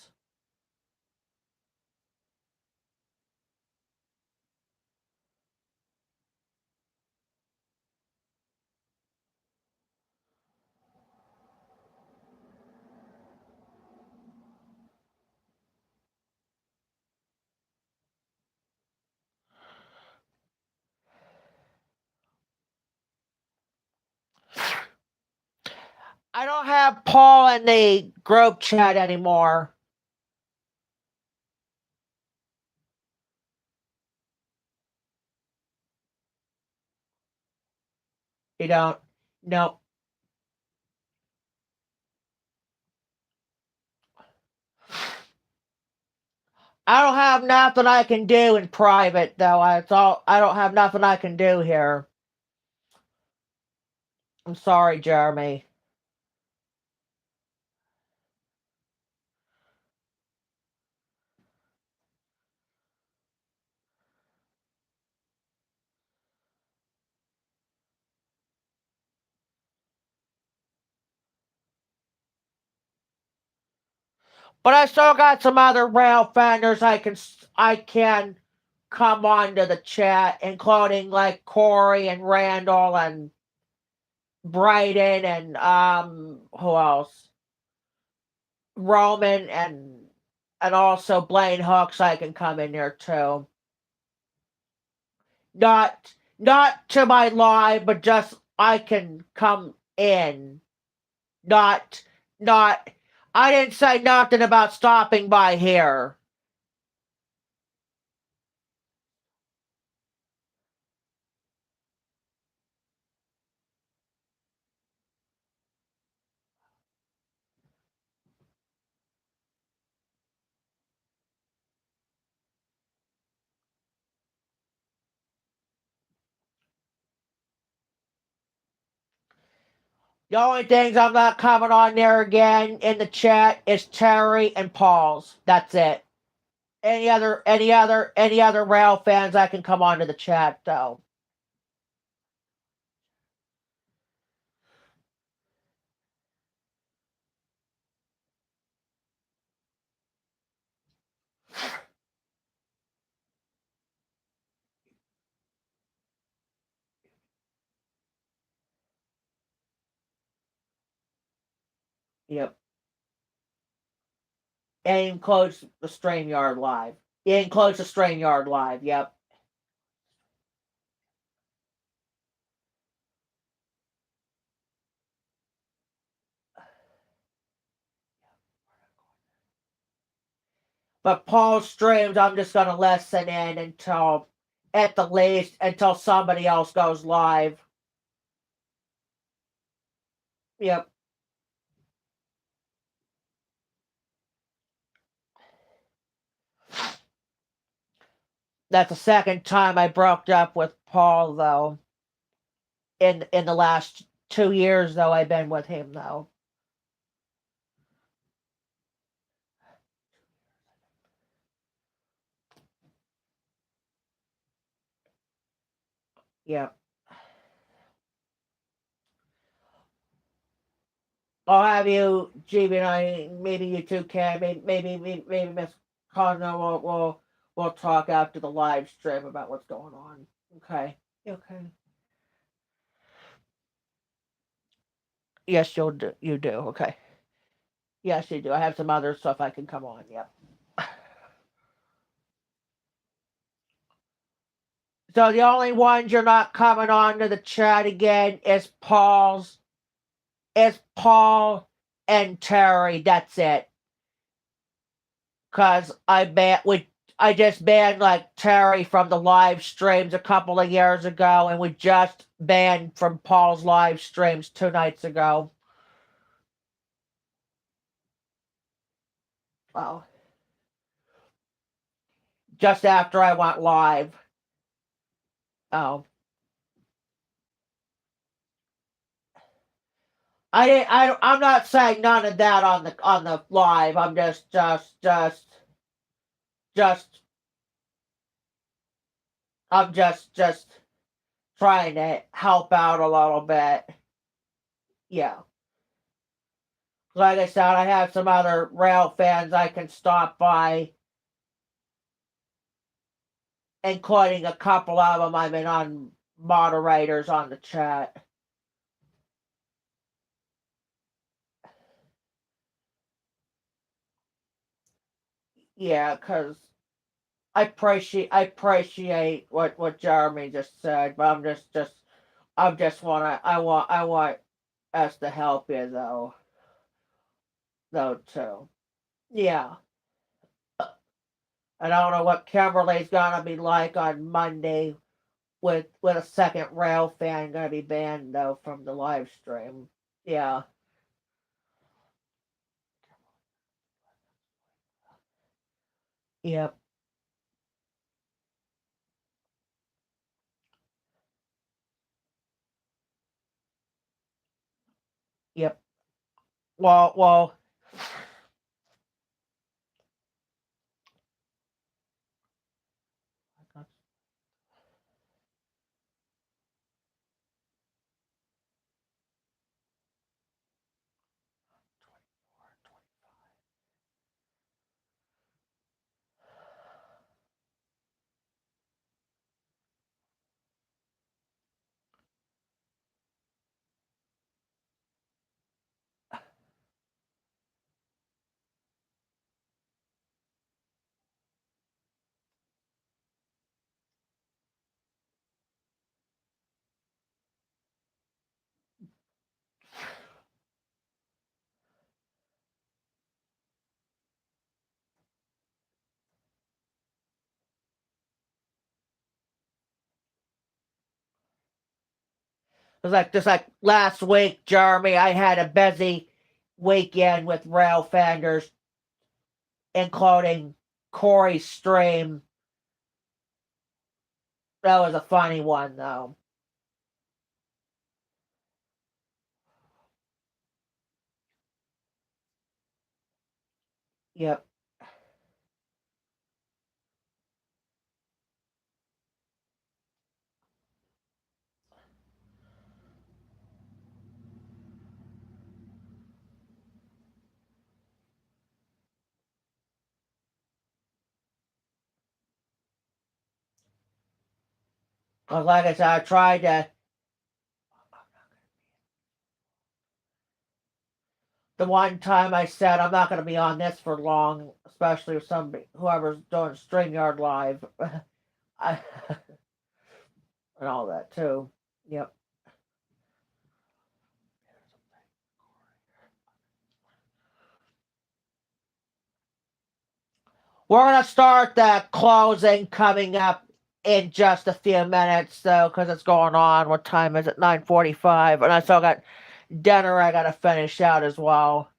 I don't have Paul in the group chat anymore. You don't? No. I don't have nothing I can do in private, though. I don't have nothing I can do here. I'm sorry, Jeremy. But I still got some other rail fenders I can come onto the chat, including like Corey and Randall and Brayden and who else? Roman and also Blaine Hooks. I can come in there too. Not to my live, but just I can come in. Not I didn't say nothing about stopping by here. The only things I'm not coming on there again in the chat is Terry and Paul's. That's it. Any other rail fans I can come onto the chat though. Yep. And includes the StreamYard Live. It includes the StreamYard Live, yep. But Paul's streams, I'm just going to listen in until, at the least, until somebody else goes live. Yep. That's the second time I broke up with Paul, though. In the last 2 years, though, I've been with him, though. Yep. I'll have you, GB, and I, maybe you two can, maybe Miss Cosmo will talk after the live stream about what's going on. Okay. Okay. Yes, you do. Okay. Yes, you do. I have some other stuff I can come on. Yep. So the only ones you're not coming on to the chat again is Paul and Terry. That's it. Cause I just banned like Terry from the live streams a couple of years ago, and we just banned from Paul's live streams 2 nights ago. Well, just after I went live. Oh. I'm not saying none of that on the live. I'm just I'm just trying to help out a little bit. Yeah. Like I said, I have some other rail fans I can stop by, including a couple of them I've been on moderators on the chat. Yeah, because I appreciate what Jeremy just said, but I want us to help you though too. Yeah. I don't know what Kimberly's gonna be like on Monday with a second rail fan gonna be banned though from the live stream. Yeah. Yep. Yep. Well. It was like just like last week, Jeremy, I had a busy weekend with rail fenders, including Corey's stream. That was a funny one though. Yep. Cause like I said, I tried to. The one time I said I'm not going to be on this for long, especially with somebody whoever's doing StreamYard live, I, and all that too. Yep. We're gonna start the closing coming up in just a few minutes, though, because it's going on. What time is it? 9:45, and I still got dinner I gotta finish out as well.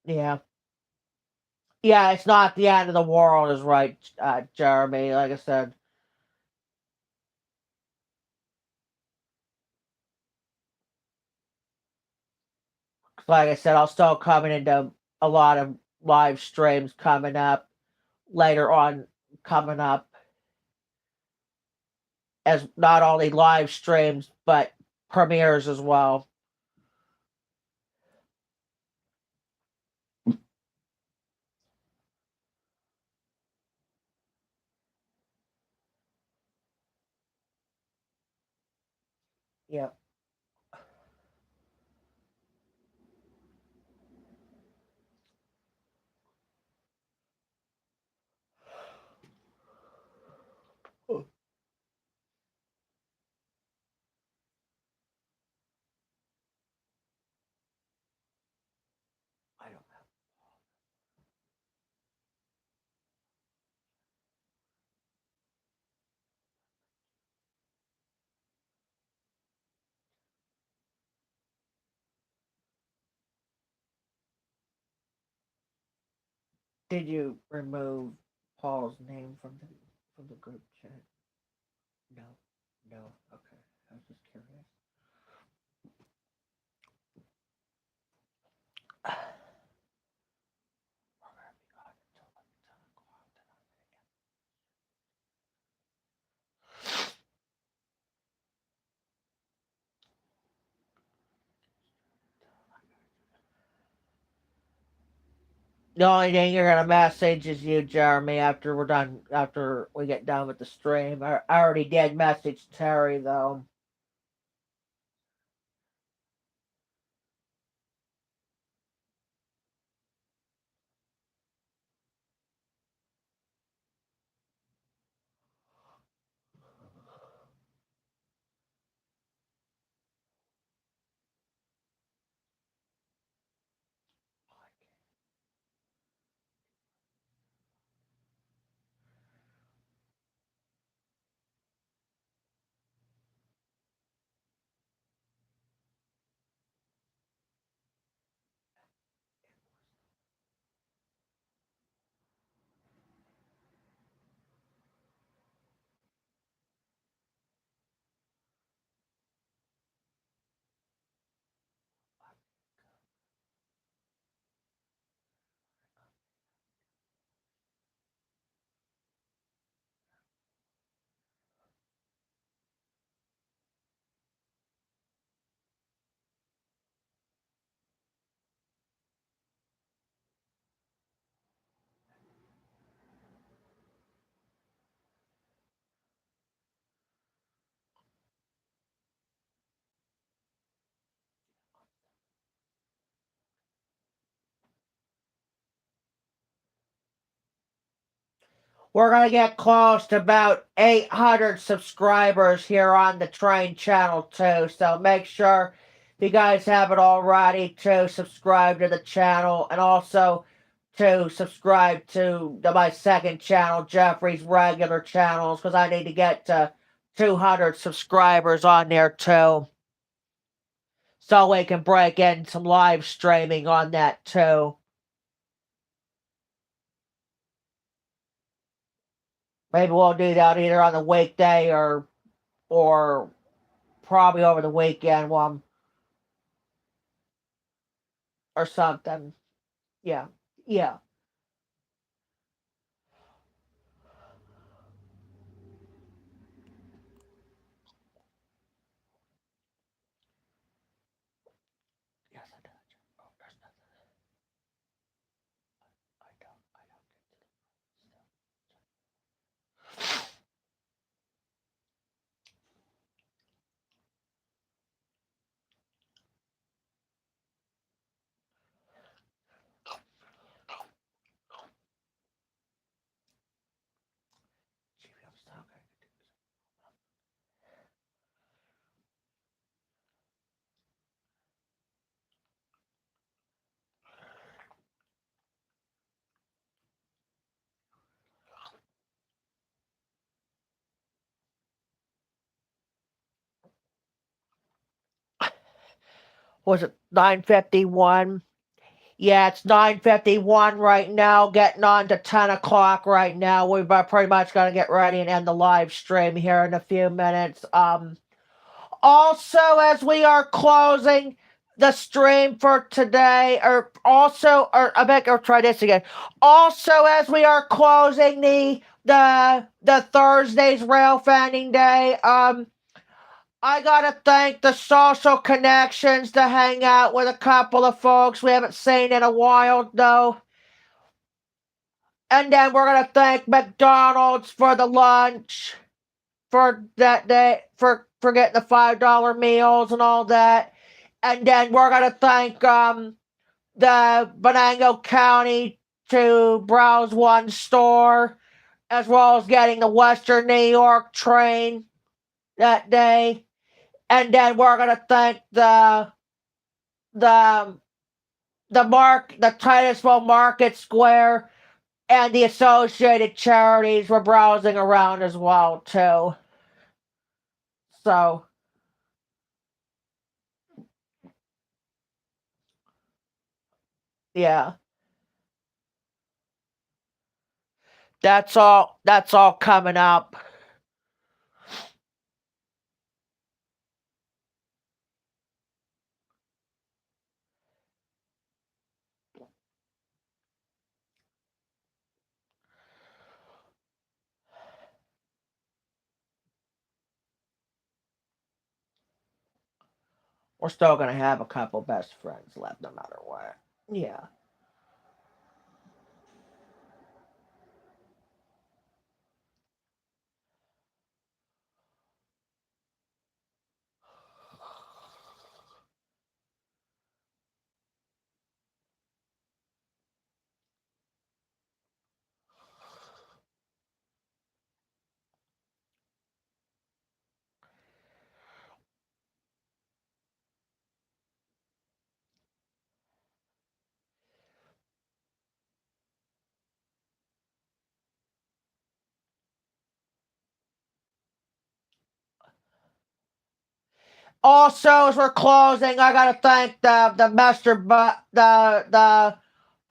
Yeah. Yeah, it's not the end of the world, is right, Jeremy. Like I said. Like I said, I'll start coming into a lot of live streams coming up later on, coming up as not only live streams but premieres as well. Yep. I don't know. Did you remove Paul's name from the group chat? No. No. Okay. I was just curious. The only thing you're gonna message is you, Jeremy, after we get done with the stream. I already did message Terry though. We're going to get close to about 800 subscribers here on the Train channel too. So make sure if you guys haven't already to subscribe to the channel and also to subscribe to my second channel, Jeffrey's regular channels, because I need to get to 200 subscribers on there too. So we can break in some live streaming on that too. Maybe we'll do that either on the weekday or probably over the weekend one or something. Yeah. Yeah. Yes, I do. Oh, there's nothing. I Gee, I'm stuck. Was it 9:51? Yeah, it's 9:51 right now, getting on to 10 o'clock right now. We're pretty much going to get ready and end the live stream here in a few minutes. Also, as we are closing the stream for today, or I beg, or try this again. Also, as we are closing the Thursday's rail fanning day, I gotta thank the social connections to hang out with a couple of folks we haven't seen in a while, though. And then we're gonna thank McDonald's for the lunch for that day, for getting the $5 meals and all that. And then we're gonna thank the Venango County to browse one store, as well as getting the Western New York train that day. And then we're gonna thank the the Titusville Market Square and the associated charities we're browsing around as well too. So yeah, that's all coming up. We're still gonna have a couple best friends left no matter what. Yeah. Also, as we're closing, I gotta thank the Mester Butt the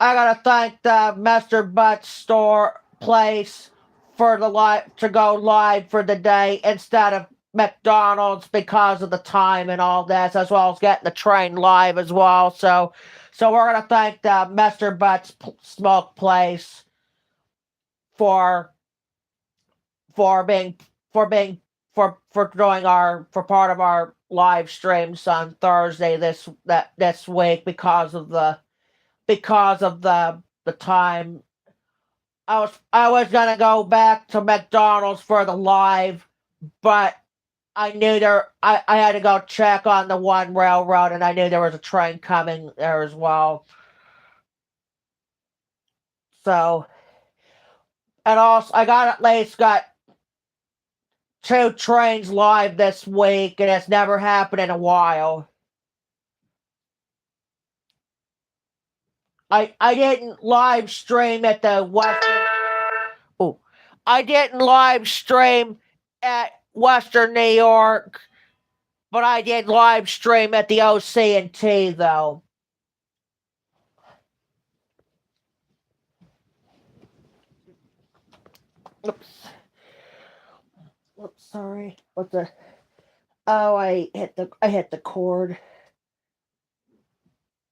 I gotta thank the Mester Butt store place for the live to go live for the day instead of McDonald's because of the time and all this, as well as getting the train live as well. So we're gonna thank the Mester Butt's smoke place for being for being for doing our for part of our live streams on Thursday this week because of the time. I was gonna go back to McDonald's for the live, but I knew I had to go check on the one railroad, and I knew there was a train coming there as well. So, and also I got at least got two trains live this week, and it's never happened in a while. I didn't live stream at the Western. Oh, I didn't live stream at Western New York, but I did live stream at the OC&T though. Oops. Oops, sorry. What the? Oh, I hit the cord.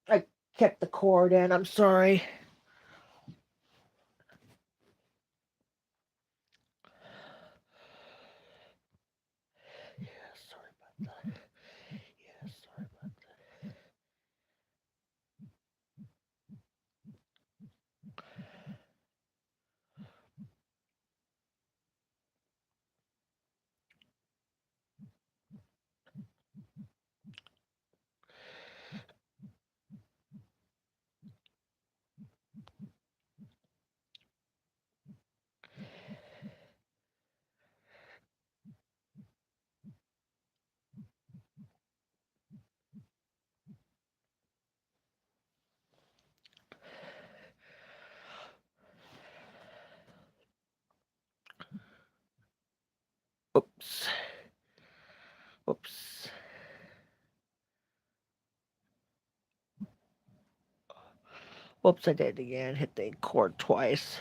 I kicked the cord in. I'm sorry. Yeah, sorry about that. Yeah, sorry about that. Whoops, I did it again. Hit the cord twice.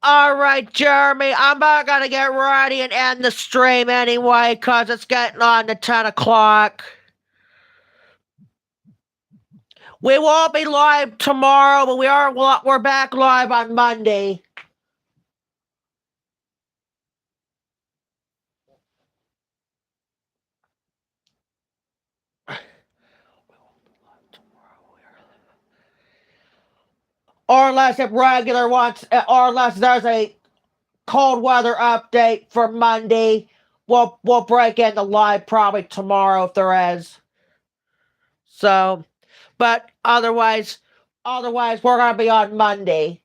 All right, Jeremy, I'm about going to get ready and end the stream anyway because it's getting on to 10 o'clock. We won't be live tomorrow, but we're back live on Monday. Or unless if regular wants, or unless there's a cold weather update for Monday, we'll break into live probably tomorrow if there is. So, but otherwise we're gonna be on Monday.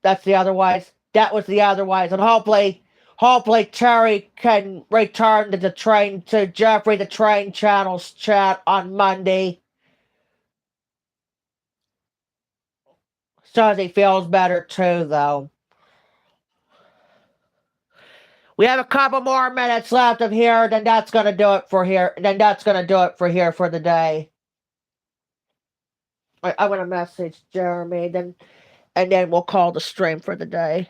That's the otherwise. That was the otherwise, and hopefully Terry can return to Jeffrey the Train Channel's chat on Monday. So he feels better too, though. We have a couple more minutes left of here, then that's gonna do it for here. Then that's gonna do it for here for the day. I'm gonna message Jeremy, and then we'll call the stream for the day.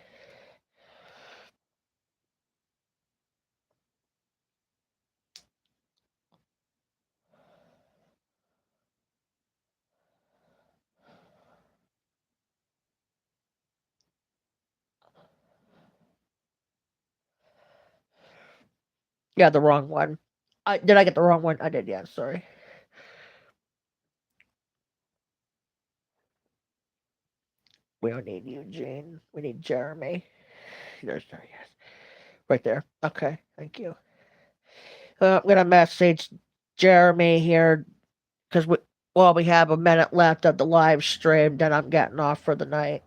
Yeah, the wrong one. Did I get the wrong one? I did, yeah, sorry. We don't need Eugene. We need Jeremy. Yes. Right there. Okay, thank you. I'm going to message Jeremy here because we have a minute left of the live stream, then I'm getting off for the night.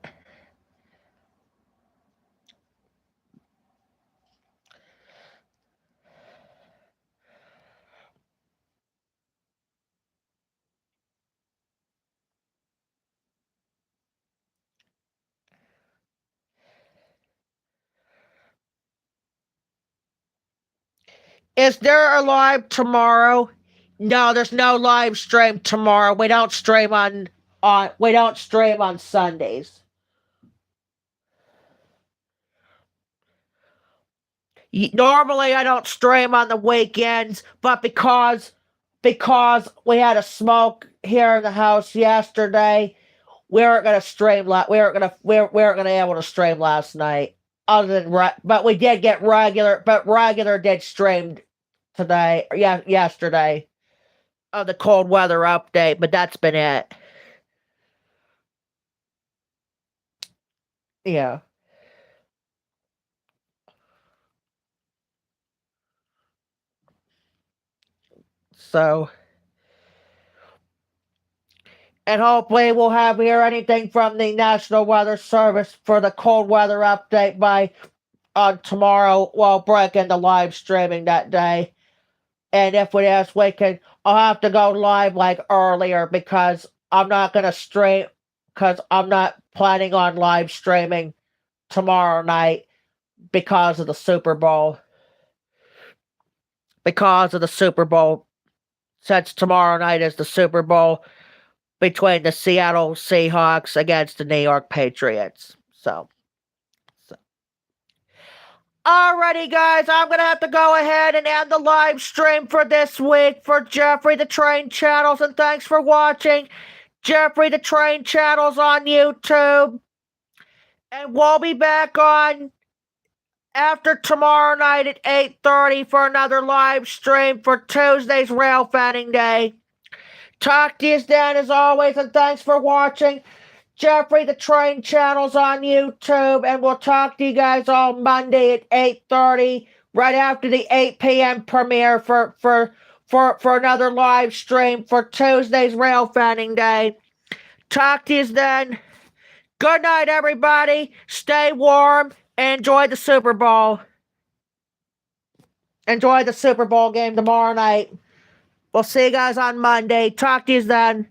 Is there a live tomorrow? No, there's no live stream tomorrow. We don't stream on Sundays. Normally I don't stream on the weekends, but because we had a smoke here in the house yesterday, we weren't gonna stream. We weren't gonna able to stream last night. Other than but we did get regular. But regular did stream today. Yeah, yesterday. Of the cold weather update, but that's been it. Yeah. So, and hopefully we'll hear anything from the National Weather Service for the cold weather update by tomorrow. We'll break into live streaming that day. And if we ask, I'll have to go live like earlier because I'm not going to stream, because I'm not planning on live streaming tomorrow night because of the Super Bowl. Because of the Super Bowl, since tomorrow night is the Super Bowl between the Seattle Seahawks against the New York Patriots. So. Alrighty, guys, I'm going to have to go ahead and end the live stream for this week for Jeffrey the Train Channels, and thanks for watching Jeffrey the Train Channels on YouTube. And we'll be back on after tomorrow night at 8:30 for another live stream for Tuesday's Rail Fanning Day. Talk to you then as always, and thanks for watching Jeffrey the Train Channels on YouTube, and we'll talk to you guys all Monday at 8:30, right after the 8 p.m. premiere for another live stream for Tuesday's Rail Fanning Day. Talk to you then. Good night, everybody. Stay warm and enjoy the Super Bowl. enjoy the Super Bowl game tomorrow night. We'll see you guys on Monday. Talk to you then.